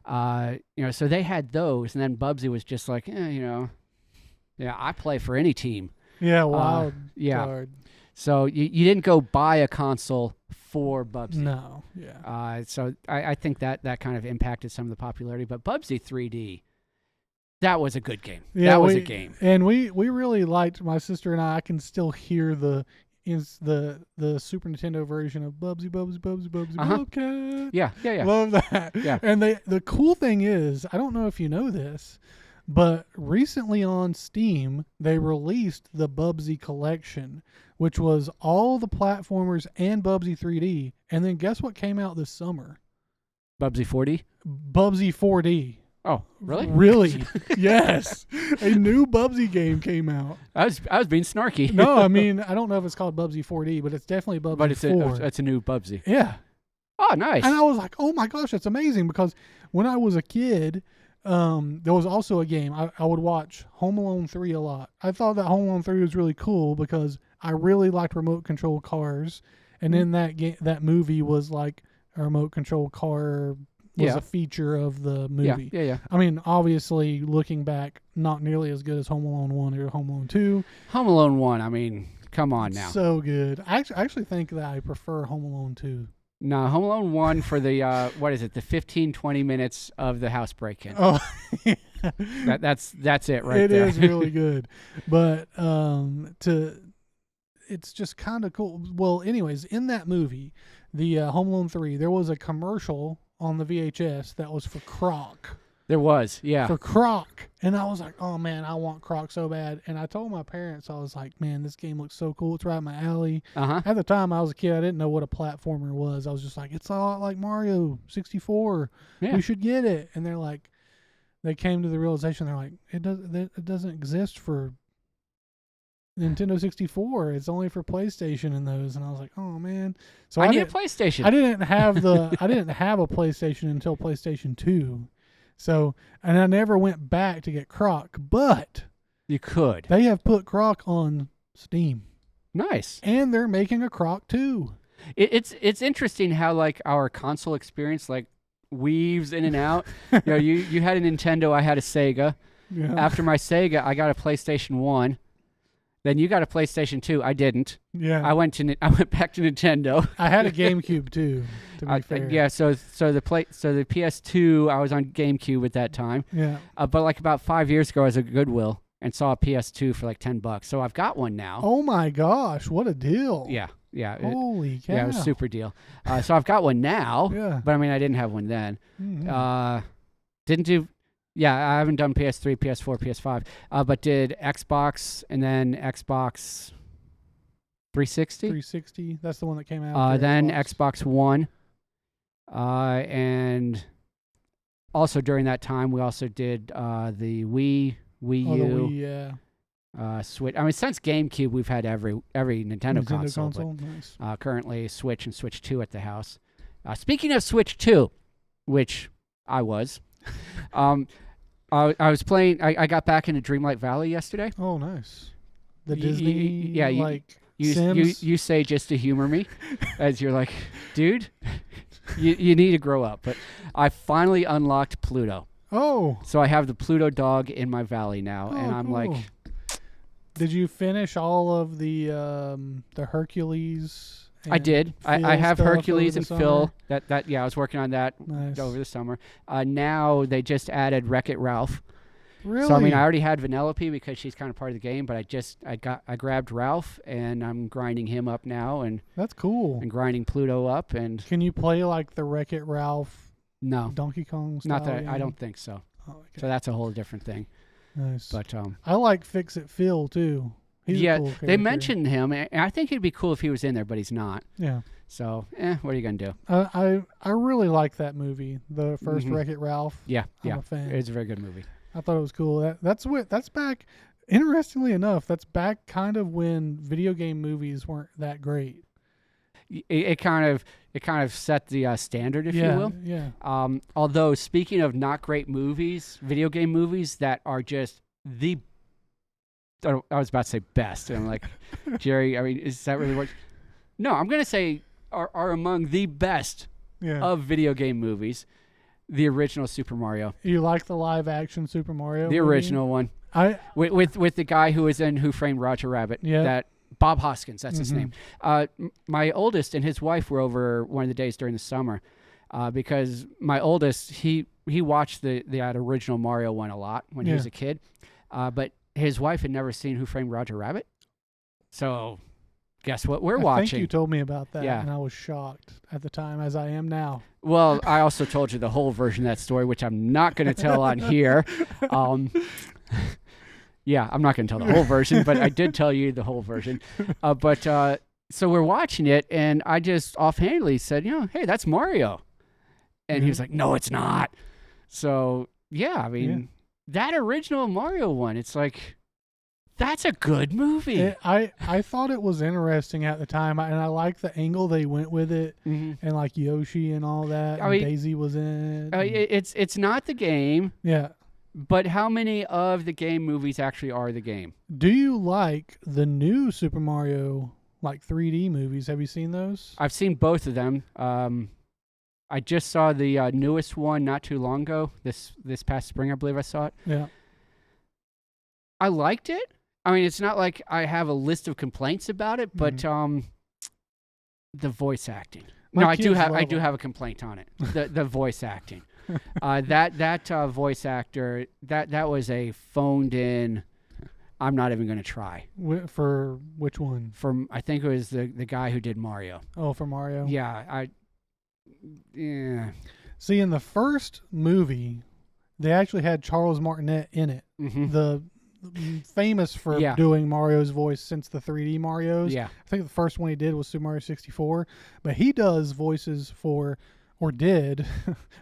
Speaker 1: You know, so they had those, and then Bubsy was just like, I play for any team.
Speaker 2: Yeah, wild
Speaker 1: card. So you didn't go buy a console for Bubsy.
Speaker 2: No, yeah.
Speaker 1: So I think that kind of impacted some of the popularity. But Bubsy 3D, that was a good game.
Speaker 2: Yeah,
Speaker 1: that was a game.
Speaker 2: And we really liked, my sister and I can still hear the Super Nintendo version of Bubsy, Bobcat.
Speaker 1: Yeah.
Speaker 2: Love that.
Speaker 1: Yeah.
Speaker 2: And the cool thing is, I don't know if you know this, but recently on Steam, they released the Bubsy collection, which was all the platformers and Bubsy 3D. And then guess what came out this summer?
Speaker 1: Bubsy 4D?
Speaker 2: Bubsy 4D.
Speaker 1: Oh, really?
Speaker 2: Really? Yes. A new Bubsy game came out.
Speaker 1: I was being snarky.
Speaker 2: No, I mean, I don't know if it's called Bubsy 4D, but it's definitely Bubsy 4.
Speaker 1: But it's a new Bubsy.
Speaker 2: Yeah.
Speaker 1: Oh, nice.
Speaker 2: And I was like, oh my gosh, that's amazing, because when I was a kid, there was also a game. I would watch Home Alone 3 a lot. I thought that Home Alone 3 was really cool because I really liked remote control cars. And then that movie was like a remote control car was a feature of the movie.
Speaker 1: Yeah.
Speaker 2: I mean, obviously, looking back, not nearly as good as Home Alone 1 or Home Alone 2.
Speaker 1: Home Alone 1, I mean, come on now.
Speaker 2: So good. I actually think that I prefer Home Alone 2.
Speaker 1: No, Home Alone 1 for the, the 15, 20 minutes of the house break-in.
Speaker 2: Oh, yeah.
Speaker 1: That's it right
Speaker 2: It
Speaker 1: there.
Speaker 2: is really good. But it's just kind of cool. Well, anyways, in that movie, the Home Alone 3, there was a commercial on the VHS that was for Croc.
Speaker 1: There was, yeah.
Speaker 2: For Croc. And I was like, oh man, I want Croc so bad. And I told my parents, I was like, man, this game looks so cool. It's right up my alley. At the time I was a kid, I didn't know what a platformer was. I was just like, it's a lot like Mario 64.
Speaker 1: Yeah.
Speaker 2: We should get it. And they're like, they came to the realization, they're like, it doesn't exist for Nintendo 64. It's only for PlayStation and those. And I was like, oh man. So
Speaker 1: I need a PlayStation.
Speaker 2: I didn't have a PlayStation until PlayStation 2. So, and I never went back to get Croc, but
Speaker 1: you could.
Speaker 2: They have put Croc on Steam.
Speaker 1: Nice.
Speaker 2: And they're making a Croc 2.
Speaker 1: It's interesting how like our console experience like weaves in and out. You had a Nintendo, I had a Sega.
Speaker 2: Yeah.
Speaker 1: After my Sega, I got a PlayStation 1. Then you got a PlayStation 2. I didn't.
Speaker 2: Yeah.
Speaker 1: I went back to Nintendo.
Speaker 2: I had a GameCube too, to be fair.
Speaker 1: Yeah, so the PS2, I was on GameCube at that time.
Speaker 2: Yeah.
Speaker 1: But like about 5 years ago, I was at Goodwill and saw a PS2 for like $10. So I've got one now.
Speaker 2: Oh my gosh, what a deal.
Speaker 1: Yeah.
Speaker 2: Holy cow.
Speaker 1: Yeah, it was a super deal. So I've got one now.
Speaker 2: Yeah.
Speaker 1: But I mean, I didn't have one then.
Speaker 2: Mhm.
Speaker 1: Didn't do. Yeah, I haven't done PS3, PS4, PS5, but did Xbox and then Xbox 360.
Speaker 2: 360. That's the one that came out.
Speaker 1: Then Xbox One. And also during that time, we also did the Wii
Speaker 2: The
Speaker 1: U,
Speaker 2: Wii, yeah.
Speaker 1: Switch. I mean, since GameCube, we've had every Nintendo console.
Speaker 2: Nice.
Speaker 1: But, currently, Switch and Switch 2 at the house. Speaking of Switch 2, which I was, I was playing. I got back into Dreamlight Valley yesterday.
Speaker 2: Oh, nice. The Disney, Sims?
Speaker 1: You say just to humor me, as you're like, dude, you need to grow up. But I finally unlocked Pluto.
Speaker 2: Oh.
Speaker 1: So I have the Pluto dog in my valley now, and I'm
Speaker 2: cool.
Speaker 1: like,
Speaker 2: did you finish all of the Hercules?
Speaker 1: I did. I have
Speaker 2: stuff
Speaker 1: Hercules
Speaker 2: over
Speaker 1: and
Speaker 2: the
Speaker 1: Phil.
Speaker 2: summer?
Speaker 1: I was working on that
Speaker 2: Nice.
Speaker 1: over the summer. Now they just added Wreck-It Ralph.
Speaker 2: Really?
Speaker 1: So I mean, I already had Vanellope because she's kind of part of the game, but I grabbed Ralph and I'm grinding him up now and
Speaker 2: That's cool.
Speaker 1: grinding Pluto up and
Speaker 2: Can you play like the Wreck-It Ralph
Speaker 1: no,
Speaker 2: Donkey Kong style
Speaker 1: not that I
Speaker 2: game?
Speaker 1: don't think so.
Speaker 2: Oh, okay.
Speaker 1: So that's a whole different thing.
Speaker 2: Nice.
Speaker 1: But
Speaker 2: I like Fix It Phil too. He's
Speaker 1: yeah,
Speaker 2: a cool
Speaker 1: they
Speaker 2: character.
Speaker 1: mentioned him, and I think it'd be cool if he was in there, but he's not.
Speaker 2: Yeah.
Speaker 1: So, what are you gonna do?
Speaker 2: I really like that movie, the 1st
Speaker 1: Mhm.
Speaker 2: Wreck-It Ralph.
Speaker 1: Yeah,
Speaker 2: I'm a fan.
Speaker 1: It's a very good movie.
Speaker 2: I thought it was cool. That's back. Interestingly enough, that's back kind of when video game movies weren't that great.
Speaker 1: It kind of set the standard, if you will.
Speaker 2: Yeah.
Speaker 1: Although speaking of not great movies, video game movies that are just the I was about to say best, and I'm like, Jerry, I mean, is that really what? No, I'm gonna say are among the best
Speaker 2: Yeah.
Speaker 1: of video game movies. The original Super Mario,
Speaker 2: You like the live action Super Mario?
Speaker 1: the
Speaker 2: movie?
Speaker 1: original one, with the guy who was in Who Framed Roger Rabbit.
Speaker 2: Yeah.
Speaker 1: That Bob Hoskins, that's his
Speaker 2: Mhm.
Speaker 1: name. My oldest and his wife were over one of the days during the summer, because my oldest he watched the original Mario one a lot when he was a kid, but his wife had never seen Who Framed Roger Rabbit. So, guess what we're
Speaker 2: I
Speaker 1: watching?
Speaker 2: think you told me about that,
Speaker 1: Yeah.
Speaker 2: and I was shocked at the time, as I am now.
Speaker 1: Well, I also told you the whole version of that story, which I'm not going to tell on here. Yeah, I'm not going to tell the whole version, but I did tell you the whole version. So we're watching it, and I just offhandedly said, hey, that's Mario. And he was like, no, it's not. So, yeah, I mean, that original Mario one, it's like, that's a good movie.
Speaker 2: I thought it was interesting at the time, and I liked the angle they went with it,
Speaker 1: Mhm.
Speaker 2: and like Yoshi and all that.
Speaker 1: I
Speaker 2: And
Speaker 1: mean,
Speaker 2: Daisy was in it.
Speaker 1: It's not the game,
Speaker 2: Yeah.
Speaker 1: but how many of the game movies actually are the game?
Speaker 2: Do you like the new Super Mario, like 3D movies? Have you seen those?
Speaker 1: I've seen both of them. I just saw the newest one not too long ago. This past spring, I believe I saw it.
Speaker 2: Yeah.
Speaker 1: I liked it. I mean, it's not like I have a list of complaints about it, but the voice acting.
Speaker 2: My
Speaker 1: No, I do
Speaker 2: kids
Speaker 1: have
Speaker 2: love it.
Speaker 1: a complaint on it. The voice acting. That voice actor that was a phoned in. I'm not even going to try.
Speaker 2: For which one?
Speaker 1: From I think it was the guy who did Mario.
Speaker 2: Oh, for Mario.
Speaker 1: Yeah,
Speaker 2: See, in the first movie, they actually had Charles Martinet in it.
Speaker 1: Mhm.
Speaker 2: The famous for doing Mario's voice since the 3D Marios.
Speaker 1: Yeah.
Speaker 2: I think the first one he did was Super Mario 64, but he does voices for, or did,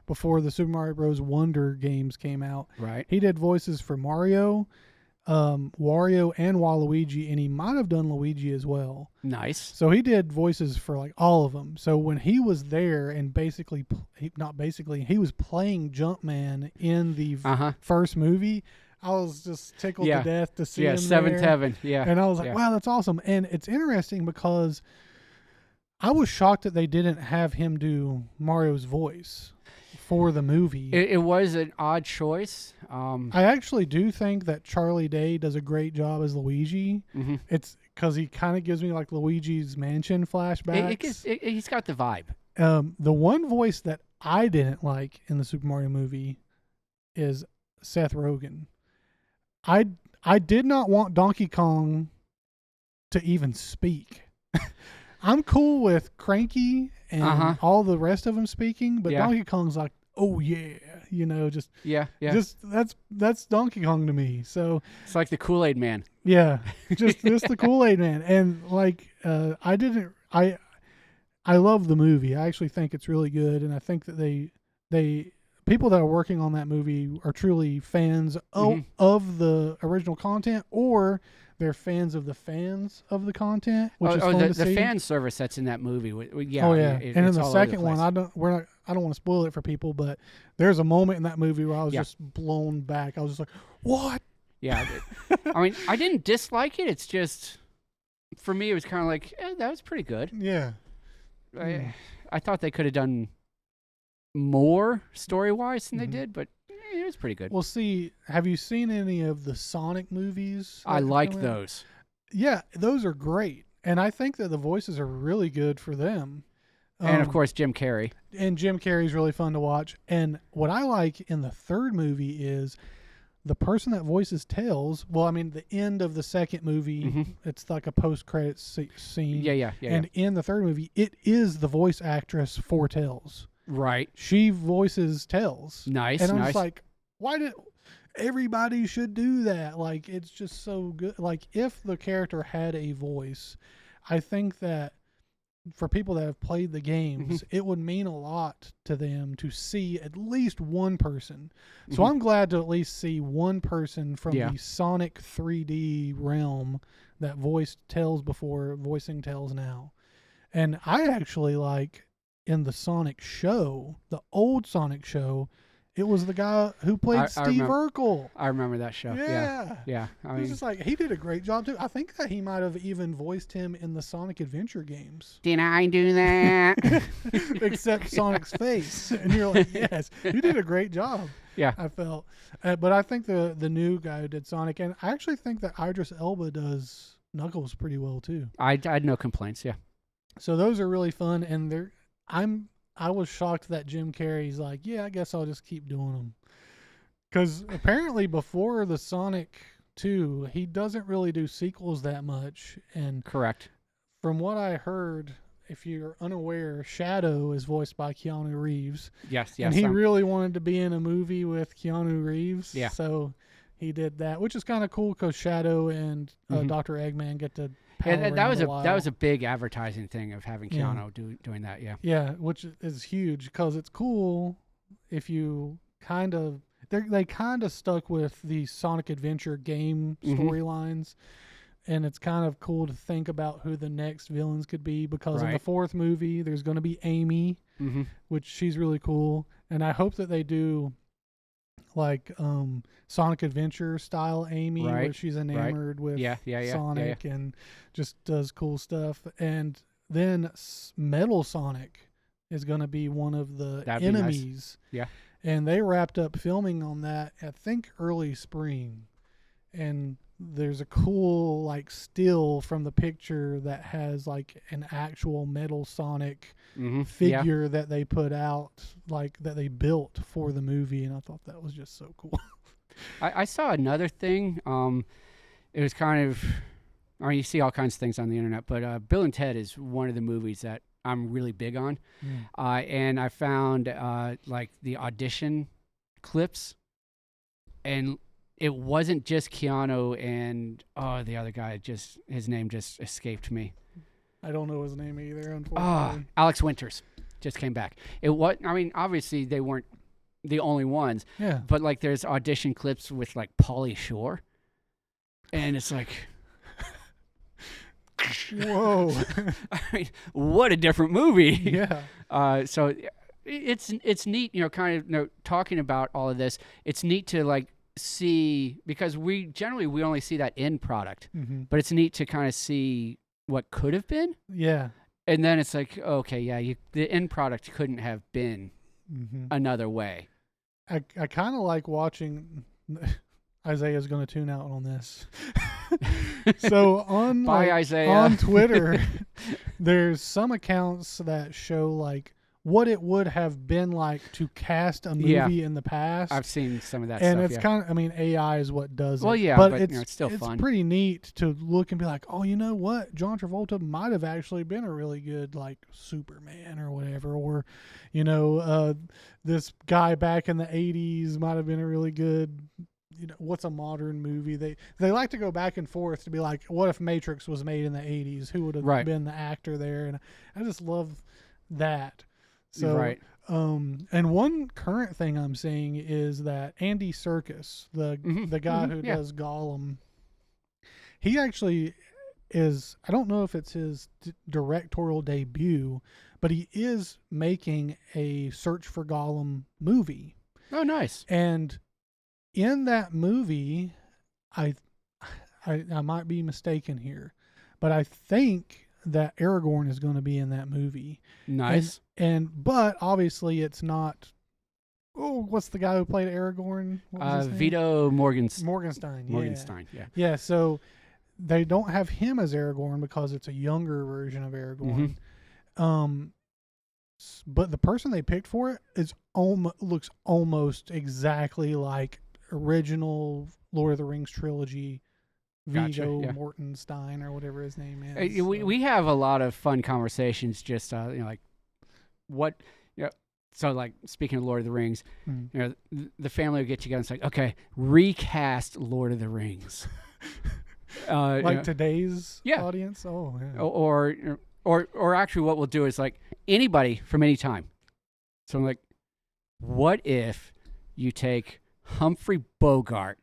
Speaker 2: before the Super Mario Bros. Wonder games came out.
Speaker 1: Right.
Speaker 2: He did voices for Mario, Wario, and Waluigi, and he might have done Luigi as well.
Speaker 1: Nice.
Speaker 2: So he did voices for like all of them. So when he was there and he was playing Jumpman in the first movie, I was just tickled to death to see him
Speaker 1: Seventh
Speaker 2: there.
Speaker 1: Heaven. Yeah.
Speaker 2: And I was like, wow, that's awesome. And it's interesting because I was shocked that they didn't have him do Mario's voice for the movie.
Speaker 1: It was an odd choice.
Speaker 2: I actually do think that Charlie Day does a great job as Luigi.
Speaker 1: Mm-hmm.
Speaker 2: It's because he kind of gives me like Luigi's Mansion flashbacks.
Speaker 1: He's got the vibe.
Speaker 2: The one voice that I didn't like in the Super Mario movie is Seth Rogen. I did not want Donkey Kong to even speak. I'm cool with Cranky and all the rest of them speaking, but Donkey Kong's like, oh yeah, just that's Donkey Kong to me. So
Speaker 1: it's like the Kool-Aid Man.
Speaker 2: Yeah, just the Kool-Aid Man, and like I love the movie. I actually think it's really good, and I think that they people that are working on that movie are truly fans of the original content, or they're fans of the content, which is fun to see.
Speaker 1: The fan service that's in that movie. Yeah.
Speaker 2: Oh yeah, and in the second one, I don't want to spoil it for people, but there's a moment in that movie where I was just blown back. I was just like, what?
Speaker 1: Yeah. I mean, I didn't dislike it. It's just, for me, it was kind of like, that was pretty good.
Speaker 2: Yeah.
Speaker 1: I thought they could have done more story-wise than they did, but it was pretty good.
Speaker 2: Well, see, have you seen any of the Sonic movies?
Speaker 1: I like those.
Speaker 2: Yeah, those are great. And I think that the voices are really good for them.
Speaker 1: And, of course, Jim Carrey.
Speaker 2: And Jim Carrey's really fun to watch. And what I like in the third movie is the person that voices Tails. Well, I mean, the end of the second movie, it's like a post-credits scene.
Speaker 1: Yeah.
Speaker 2: And in the third movie, it is the voice actress for Tails.
Speaker 1: Right.
Speaker 2: She voices Tails.
Speaker 1: Nice.
Speaker 2: And I'm just like, why did everybody should do that? Like, it's just so good. Like, if the character had a voice, I think that for people that have played the games, it would mean a lot to them to see at least one person. So I'm glad to at least see one person from the Sonic 3D realm that voiced Tails before voicing Tails now. And I actually like in the Sonic show, the old Sonic show, it was the guy who played Steve Urkel.
Speaker 1: I remember that show. Yeah.
Speaker 2: I mean, it's just like, he did a great job too. I think that he might have even voiced him in the Sonic Adventure games.
Speaker 1: Did I do that?
Speaker 2: Except Sonic's face. And you're like, yes, you did a great job.
Speaker 1: Yeah.
Speaker 2: I felt. But I think the new guy who did Sonic, and I actually think that Idris Elba does Knuckles pretty well too.
Speaker 1: I had no complaints, yeah.
Speaker 2: So those are really fun, and I was shocked that Jim Carrey's like, yeah, I guess I'll just keep doing them. Because apparently before the Sonic 2, he doesn't really do sequels that much. And
Speaker 1: correct.
Speaker 2: From what I heard, if you're unaware, Shadow is voiced by Keanu Reeves.
Speaker 1: Yes.
Speaker 2: And he really wanted to be in a movie with Keanu Reeves.
Speaker 1: Yeah.
Speaker 2: So he did that, which is kind of cool because Shadow and Dr. Eggman get to that was
Speaker 1: a big advertising thing of having Keanu doing that.
Speaker 2: Yeah, which is huge because it's cool if you they kind of stuck with the Sonic Adventure game storylines, and it's kind of cool to think about who the next villains could be because in the fourth movie there's going to be Amy, which she's really cool, and I hope that they do like Sonic Adventure style Amy, where she's enenamored with Sonic and just does cool stuff. And then Metal Sonic is going to be one of the enemies.
Speaker 1: Nice. Yeah.
Speaker 2: And they wrapped up filming on that, I think, early spring. And there's a cool like still from the picture that has like an actual Metal Sonic figure that they put out, like that they built for the movie, and I thought that was just so cool.
Speaker 1: I saw another thing. It was kind of, I mean, you see all kinds of things on the internet, but Bill and Ted is one of the movies that I'm really big on. And I found like the audition clips, and it wasn't just Keanu and the other guy. Just his name just escaped me.
Speaker 2: I don't know his name either, unfortunately.
Speaker 1: Alex Winters just came back. It was. I mean, obviously they weren't the only ones.
Speaker 2: Yeah.
Speaker 1: But like, there's audition clips with like Pauly Shore, and it's like,
Speaker 2: whoa!
Speaker 1: I mean, what a different movie.
Speaker 2: Yeah.
Speaker 1: So it's neat, kind of talking about all of this. It's neat to like see, because we only see that end product, but it's neat to kind of see what could have been.
Speaker 2: Yeah.
Speaker 1: And then it's like, okay, yeah, the end product couldn't have been another way.
Speaker 2: I kind of like watching. Isaiah's going to tune out on this. So on
Speaker 1: Bye, Isaiah.
Speaker 2: on Twitter, there's some accounts that show like what it would have been like to cast a movie in the past.
Speaker 1: I've seen some of that
Speaker 2: and
Speaker 1: stuff.
Speaker 2: it's kind of, I mean, AI is what does
Speaker 1: well,
Speaker 2: it.
Speaker 1: yeah,
Speaker 2: but
Speaker 1: it's still fun.
Speaker 2: It's pretty neat to look and be like, oh, you know what? John Travolta might have actually been a really good like Superman or whatever, or you know, this guy back in the '80s might have been a really good. You know, what's a modern movie? They like to go back and forth to be like, what if Matrix was made in the '80s? Who would have been the actor there? And I just love that. So, and one current thing I'm seeing is that Andy Serkis, the guy who does Gollum, he actually is, I don't know if it's his directorial debut, but he is making a Search for Gollum movie.
Speaker 1: Oh, nice.
Speaker 2: And in that movie, I might be mistaken here, but I think that Aragorn is going to be in that movie.
Speaker 1: Nice.
Speaker 2: But obviously it's not. Oh, what's the guy who played Aragorn?
Speaker 1: Viggo
Speaker 2: Morgenstein. Yeah.
Speaker 1: Morgenstein. Yeah.
Speaker 2: Yeah. So they don't have him as Aragorn because it's a younger version of Aragorn. But the person they picked for it looks almost exactly like original Lord of the Rings trilogy. Viggo Mortenstein or whatever his name is.
Speaker 1: We have a lot of fun conversations. Just like what So like speaking of Lord of the Rings, you know, the family will get together and it's like, okay, recast Lord of the Rings.
Speaker 2: Like today's audience. Oh, yeah.
Speaker 1: Or actually, what we'll do is like anybody from any time. So I'm like, what if you take Humphrey Bogart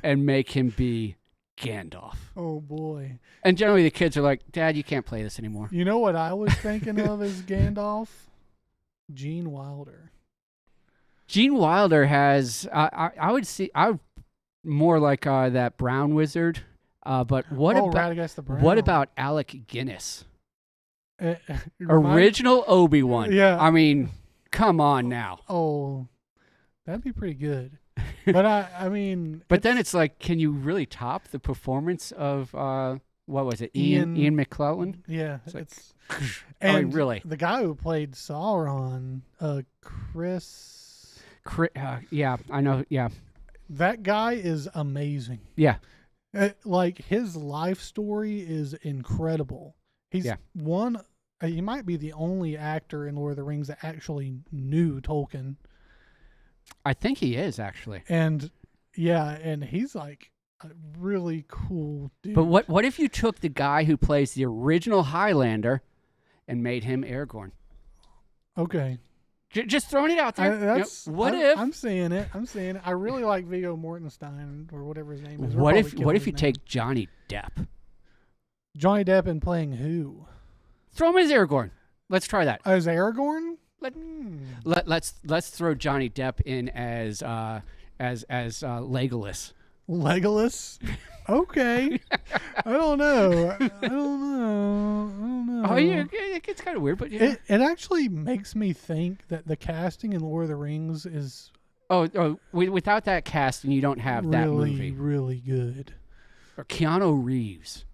Speaker 1: and make him be Gandalf?
Speaker 2: Oh boy!
Speaker 1: And generally, the kids are like, "Dad, you can't play this anymore."
Speaker 2: You know what I was thinking of as Gandalf? Gene Wilder.
Speaker 1: Gene Wilder has, I would more like that brown wizard. But what about Alec Guinness? Original Obi-Wan.
Speaker 2: Yeah.
Speaker 1: I mean, come on now.
Speaker 2: Oh, that'd be pretty good. But I mean.
Speaker 1: But then it's like, can you really top the performance of, what was it? Ian McClellan?
Speaker 2: Yeah.
Speaker 1: It's
Speaker 2: and
Speaker 1: I mean, really.
Speaker 2: The guy who played Sauron, Chris.
Speaker 1: Yeah, I know. Yeah.
Speaker 2: That guy is amazing.
Speaker 1: Yeah.
Speaker 2: Like his life story is incredible. He's he might be the only actor in Lord of the Rings that actually knew Tolkien.
Speaker 1: I think he is actually.
Speaker 2: And and he's like a really cool dude.
Speaker 1: But what if you took the guy who plays the original Highlander and made him Aragorn?
Speaker 2: Okay.
Speaker 1: Just throwing it out there.
Speaker 2: If I'm saying it? I really like Viggo Mortenstein or whatever his name is.
Speaker 1: What if you take Johnny Depp?
Speaker 2: Johnny Depp and playing who?
Speaker 1: Throw him as Aragorn. Let's try that.
Speaker 2: As Aragorn?
Speaker 1: Let's throw Johnny Depp in as Legolas.
Speaker 2: Legolas? Okay. I don't know.
Speaker 1: Oh, yeah, it gets kind of weird, but yeah.
Speaker 2: It actually makes me think that the casting in Lord of the Rings is
Speaker 1: without that casting, you don't have that movie.
Speaker 2: Really good.
Speaker 1: Or Keanu Reeves.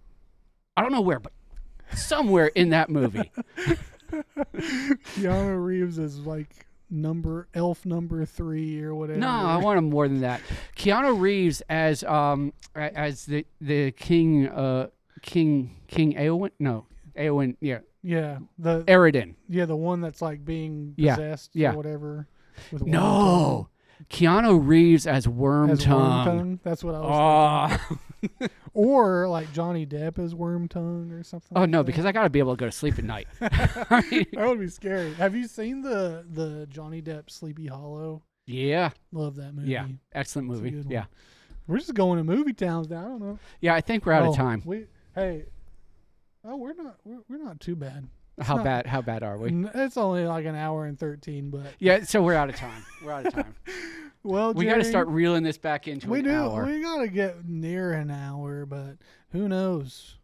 Speaker 1: I don't know where, but somewhere in that movie.
Speaker 2: Keanu Reeves is like elf number 3 or whatever.
Speaker 1: No, I want him more than that. Keanu Reeves as the king Eowyn. No, Eowyn. Yeah.
Speaker 2: Yeah. The
Speaker 1: Eridan.
Speaker 2: Yeah, the one that's like being possessed or whatever.
Speaker 1: No. Keanu Reeves as Wormtongue.
Speaker 2: That's what I was thinking. Or like Johnny Depp as Wormtongue or something.
Speaker 1: Oh, no, because I got to be able to go to sleep at night.
Speaker 2: That would be scary. Have you seen the Johnny Depp Sleepy Hollow?
Speaker 1: Yeah.
Speaker 2: Love that movie.
Speaker 1: Yeah. Excellent movie. Yeah.
Speaker 2: We're just going to movie towns now. I don't know.
Speaker 1: Yeah, I think we're out of time.
Speaker 2: We're not too bad.
Speaker 1: How bad are we?
Speaker 2: It's only like an hour and 13, but
Speaker 1: yeah, so we're out of time.
Speaker 2: Well,
Speaker 1: we got to start reeling this back into an hour.
Speaker 2: We got to get near an hour, but who knows?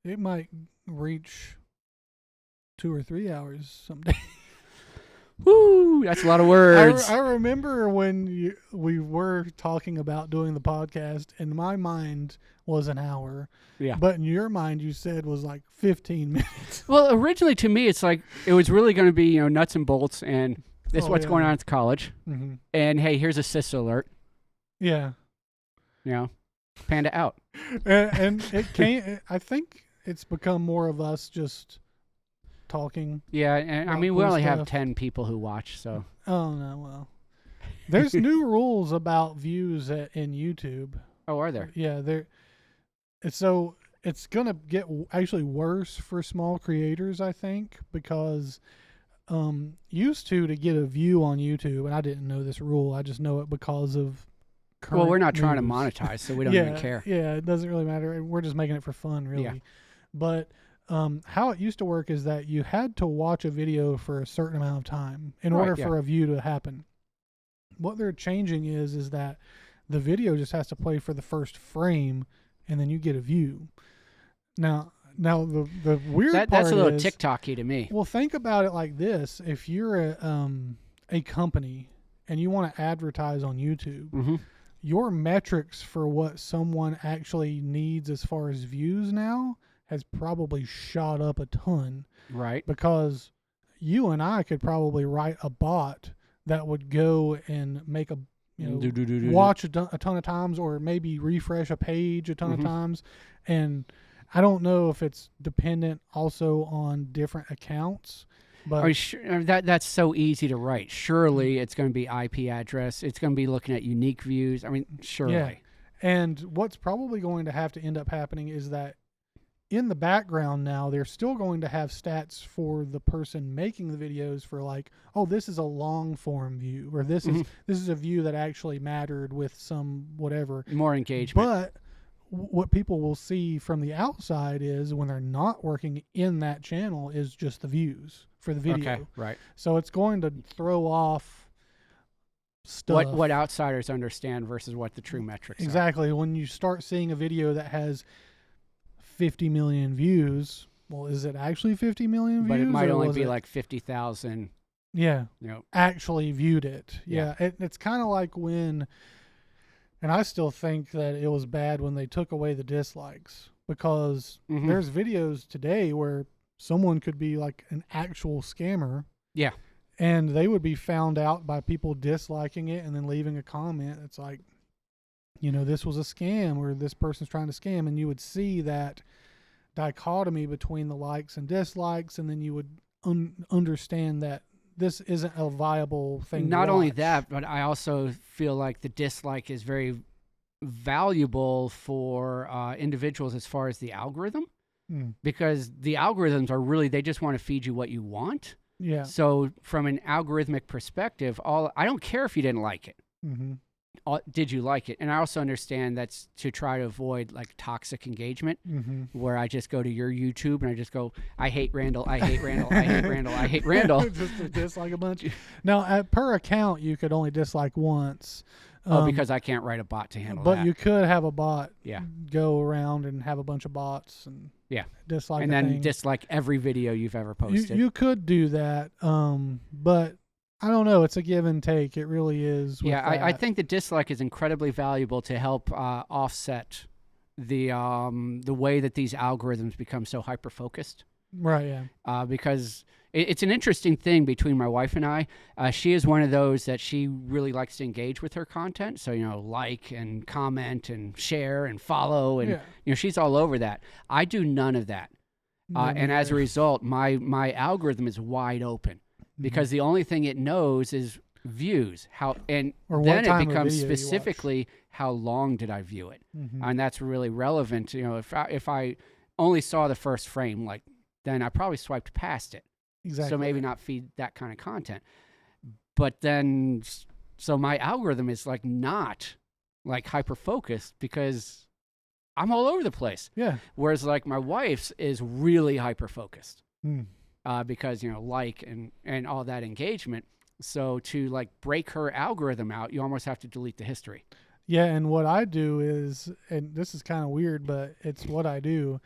Speaker 2: It might reach 2 or 3 hours someday.
Speaker 1: Woo! That's a lot of words.
Speaker 2: I remember when we were talking about doing the podcast, and my mind was an hour.
Speaker 1: Yeah.
Speaker 2: But in your mind, you said was like 15 minutes.
Speaker 1: Well, originally to me, it's like it was really going to be nuts and bolts, and this is what's going on at the college.
Speaker 2: Mm-hmm.
Speaker 1: And hey, here's a cis alert.
Speaker 2: Yeah.
Speaker 1: Panda out.
Speaker 2: And it came. I think it's become more of us just talking.
Speaker 1: Yeah, and I mean we only have 10 people who watch, so.
Speaker 2: Oh no, well, there's new rules about views in YouTube.
Speaker 1: Oh, are there?
Speaker 2: Yeah, so it's gonna get actually worse for small creators, I think, because used to get a view on YouTube, and I didn't know this rule. I just know it because of.
Speaker 1: Well, we're not
Speaker 2: news.
Speaker 1: trying to monetize, so we don't even care.
Speaker 2: Yeah, it doesn't really matter. We're just making it for fun, really.
Speaker 1: Yeah.
Speaker 2: But how it used to work is that you had to watch a video for a certain amount of time in order for a view to happen. What they're changing is that the video just has to play for the first frame, and then you get a view. Now the weird part
Speaker 1: that's a little
Speaker 2: is,
Speaker 1: TikTok-y to me.
Speaker 2: Well, think about it like this: if you're a company and you want to advertise on YouTube.
Speaker 1: Mm-hmm.
Speaker 2: Your metrics for what someone actually needs as far as views now has probably shot up a ton.
Speaker 1: Right.
Speaker 2: Because you and I could probably write a bot that would go and make watch a ton of times, or maybe refresh a page a ton of times. And I don't know if it's dependent also on different accounts. But
Speaker 1: that's so easy to write. Surely it's going to be IP address. It's going to be looking at unique views. I mean, surely.
Speaker 2: Yeah. And what's probably going to have to end up happening is that in the background now, they're still going to have stats for the person making the videos for like, oh, this is a long form view, or this is a view that actually mattered with some whatever.
Speaker 1: More engagement.
Speaker 2: But what people will see from the outside is when they're not working in that channel is just the views for the video.
Speaker 1: Okay, right.
Speaker 2: So it's going to throw off stuff.
Speaker 1: What outsiders understand versus what the true metrics
Speaker 2: exactly. When you start seeing a video that has 50 million views, well, is it actually 50 million views?
Speaker 1: But it might only be like 50,000.
Speaker 2: Yeah. Actually viewed it. Yeah. It's kind of like when... And I still think that it was bad when they took away the dislikes, because there's videos today where someone could be like an actual scammer.
Speaker 1: Yeah.
Speaker 2: And they would be found out by people disliking it and then leaving a comment. It's like, this was a scam, or this person's trying to scam. And you would see that dichotomy between the likes and dislikes. And then you would understand that this isn't a viable thing.
Speaker 1: Not only that, but I also feel like the dislike is very valuable for individuals as far as the algorithm, because the algorithms are really, they just want to feed you what you want.
Speaker 2: Yeah.
Speaker 1: So from an algorithmic perspective, I don't care if you didn't like it. Did you like it? And I also understand that's to try to avoid like toxic engagement, where I just go to your YouTube and I just go, I hate Randall, I hate Randall, I hate Randall, I hate Randall.
Speaker 2: Just to dislike a bunch. Now, per account, you could only dislike once.
Speaker 1: Because I can't write a bot to handle
Speaker 2: but
Speaker 1: that.
Speaker 2: But you could have a bot go around and have a bunch of bots and dislike
Speaker 1: and then dislike every video you've ever posted.
Speaker 2: You could do that, but I don't know. It's a give and take. It really is.
Speaker 1: I think the dislike is incredibly valuable to help offset the way that these algorithms become so hyper focused.
Speaker 2: Right. Yeah.
Speaker 1: Because it's an interesting thing between my wife and I. She is one of those that she really likes to engage with her content. So like and comment and share and follow, and she's all over that. I do none of that, and as a result, my algorithm is wide open. Because the only thing it knows is views, then it becomes specifically how long did I view it, and that's really relevant. If I only saw the first frame, then I probably swiped past it.
Speaker 2: Exactly.
Speaker 1: So maybe not feed that kind of content. But then, so my algorithm is not hyper focused because I'm all over the place.
Speaker 2: Yeah.
Speaker 1: Whereas my wife's is really hyper focused. Because and all that engagement. So to break her algorithm out, you almost have to delete the history.
Speaker 2: Yeah, and what I do is, and this is kind of weird, but it's what I do.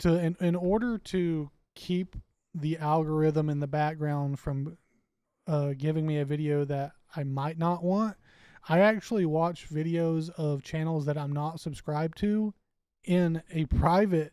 Speaker 2: In order to keep the algorithm in the background from giving me a video that I might not want. I actually watch videos of channels that I'm not subscribed to in a private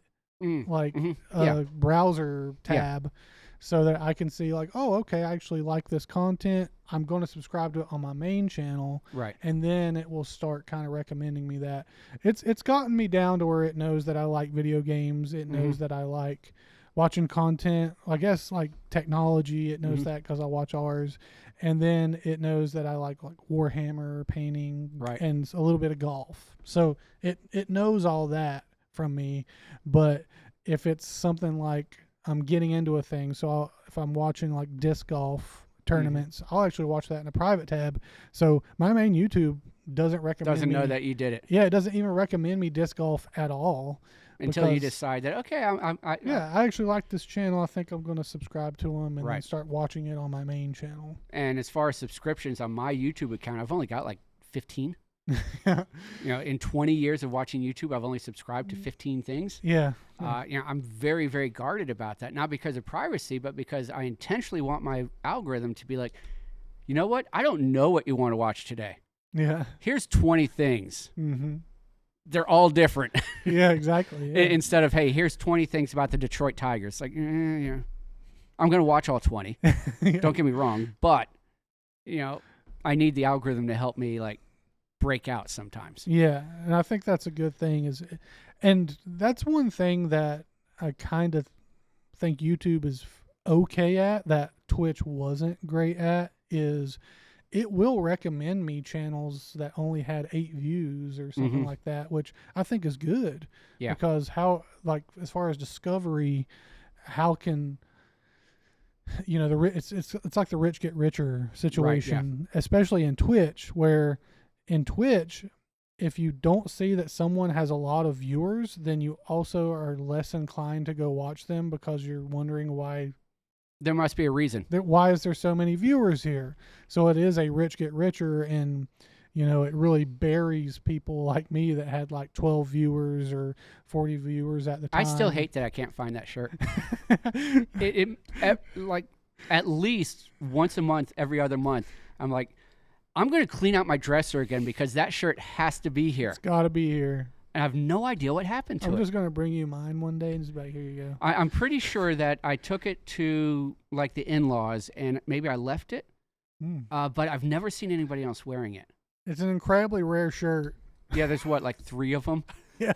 Speaker 2: browser tab, so that I can see like, oh, okay, I actually like this content. I'm going to subscribe to it on my main channel,
Speaker 1: Right.
Speaker 2: and then it will start kind of recommending me that. It's gotten me down to where it knows that I like video games. It knows that I like watching content. I guess like technology. It knows that because I watch ours, and then it knows that I like Warhammer painting,
Speaker 1: Right.
Speaker 2: and a little bit of golf. So it knows all that from me. But if it's something like I'm getting into a thing, so if I'm watching like disc golf tournaments, I'll actually watch that in a private tab. So my main YouTube doesn't recommend
Speaker 1: Doesn't
Speaker 2: me,
Speaker 1: know that you did it.
Speaker 2: Yeah, it doesn't even recommend me disc golf at all.
Speaker 1: Until you decide that, okay, I
Speaker 2: actually like this channel. I think I'm going to subscribe to them and then
Speaker 1: Right.
Speaker 2: start watching it on my main channel.
Speaker 1: And as far as subscriptions on my YouTube account, I've only got like 15. In 20 years of watching YouTube, I've only subscribed to 15 things.
Speaker 2: Yeah.
Speaker 1: I'm very, very guarded about that. Not because of privacy, but because I intentionally want my algorithm to be like, you know what? I don't know what you want to watch today.
Speaker 2: Yeah.
Speaker 1: Here's 20 things.
Speaker 2: Mm-hmm.
Speaker 1: They're all different.
Speaker 2: Yeah, exactly. Yeah.
Speaker 1: Instead of, hey, here's 20 things about the Detroit Tigers. Like, yeah. I'm going to watch all 20.
Speaker 2: Yeah.
Speaker 1: Don't get me wrong. But, I need the algorithm to help me, like, break out sometimes.
Speaker 2: Yeah, and I think that's a good thing. And that's one thing that I kind of think YouTube is okay at that Twitch wasn't great at, is it will recommend me channels that only had 8 views or something like that, which I think is good.
Speaker 1: Yeah.
Speaker 2: Because as far as discovery, how can it's like the rich get richer situation,
Speaker 1: Right,
Speaker 2: especially in Twitch, where in Twitch, if you don't see that someone has a lot of viewers, then you also are less inclined to go watch them because you're wondering why.
Speaker 1: There must be a reason.
Speaker 2: Why is there so many viewers here? So it is a rich get richer, and it really buries people like me that had like 12 viewers or 40 viewers at the time.
Speaker 1: I still hate that I can't find that shirt. Like at least once a month, every other month, I'm like, I'm going to clean out my dresser again because that shirt has to be here.
Speaker 2: It's got to be here.
Speaker 1: And I have no idea what happened to it.
Speaker 2: I'm just going to bring you mine one day and just be like, here you go.
Speaker 1: I'm pretty sure that I took it to like the in-laws and maybe I left it, but I've never seen anybody else wearing it.
Speaker 2: It's an incredibly rare shirt.
Speaker 1: Yeah, there's like 3 of them?
Speaker 2: Yeah,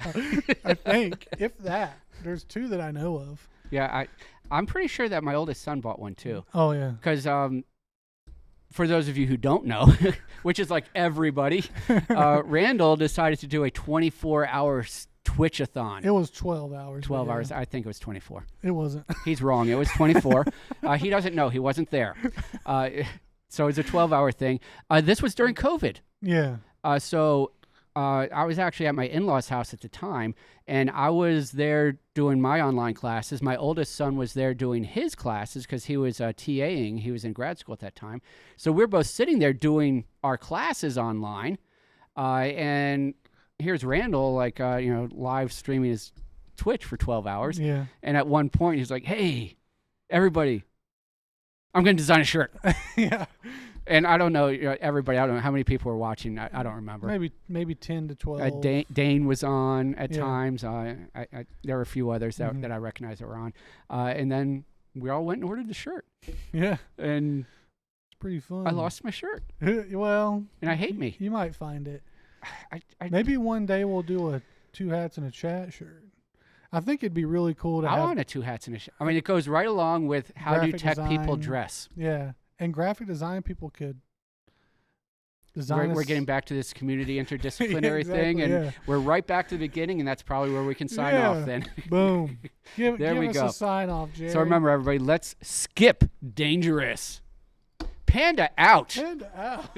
Speaker 2: I think, if that. There's 2 that I know of.
Speaker 1: Yeah, I'm pretty sure that my oldest son bought one too.
Speaker 2: Oh, yeah.
Speaker 1: Because for those of you who don't know, which is like everybody, Randall decided to do a 24-hour Twitch-a-thon.
Speaker 2: It was 12 hours.
Speaker 1: 12 hours. I think it was 24.
Speaker 2: It wasn't.
Speaker 1: He's wrong. It was 24. He doesn't know. He wasn't there. So it's a 12-hour thing. This was during COVID.
Speaker 2: Yeah.
Speaker 1: So I was actually at my in-laws' house at the time, and I was there doing my online classes. My oldest son was there doing his classes because he was TAing. He was in grad school at that time. So we're both sitting there doing our classes online, and here's Randall, like, live streaming his Twitch for 12 hours.
Speaker 2: Yeah.
Speaker 1: And at one point, he's like, hey, everybody, I'm going to design a shirt.
Speaker 2: Yeah.
Speaker 1: And I don't know, everybody, I don't know how many people were watching. I don't remember.
Speaker 2: Maybe 10 to 12.
Speaker 1: Dane was on at times. There were a few others that I recognized that were on. And then we all went and ordered the shirt.
Speaker 2: Yeah.
Speaker 1: And
Speaker 2: it's pretty fun.
Speaker 1: I lost my shirt.
Speaker 2: Well.
Speaker 1: And I hate me.
Speaker 2: You might find it.
Speaker 1: Maybe
Speaker 2: one day we'll do a 2 hats and a chat shirt. I think it'd be really cool to
Speaker 1: I
Speaker 2: have.
Speaker 1: want a 2 hats and a shirt. I mean, it goes right along with how do tech people dress.
Speaker 2: Yeah. And graphic design people could design.
Speaker 1: We're getting back to this community interdisciplinary thing, and we're right back to the beginning, and that's probably where we can sign off then.
Speaker 2: Boom. Give
Speaker 1: we
Speaker 2: us
Speaker 1: go.
Speaker 2: A sign off, Jere.
Speaker 1: So remember, everybody, let's skip dangerous. Panda out.
Speaker 2: Panda out.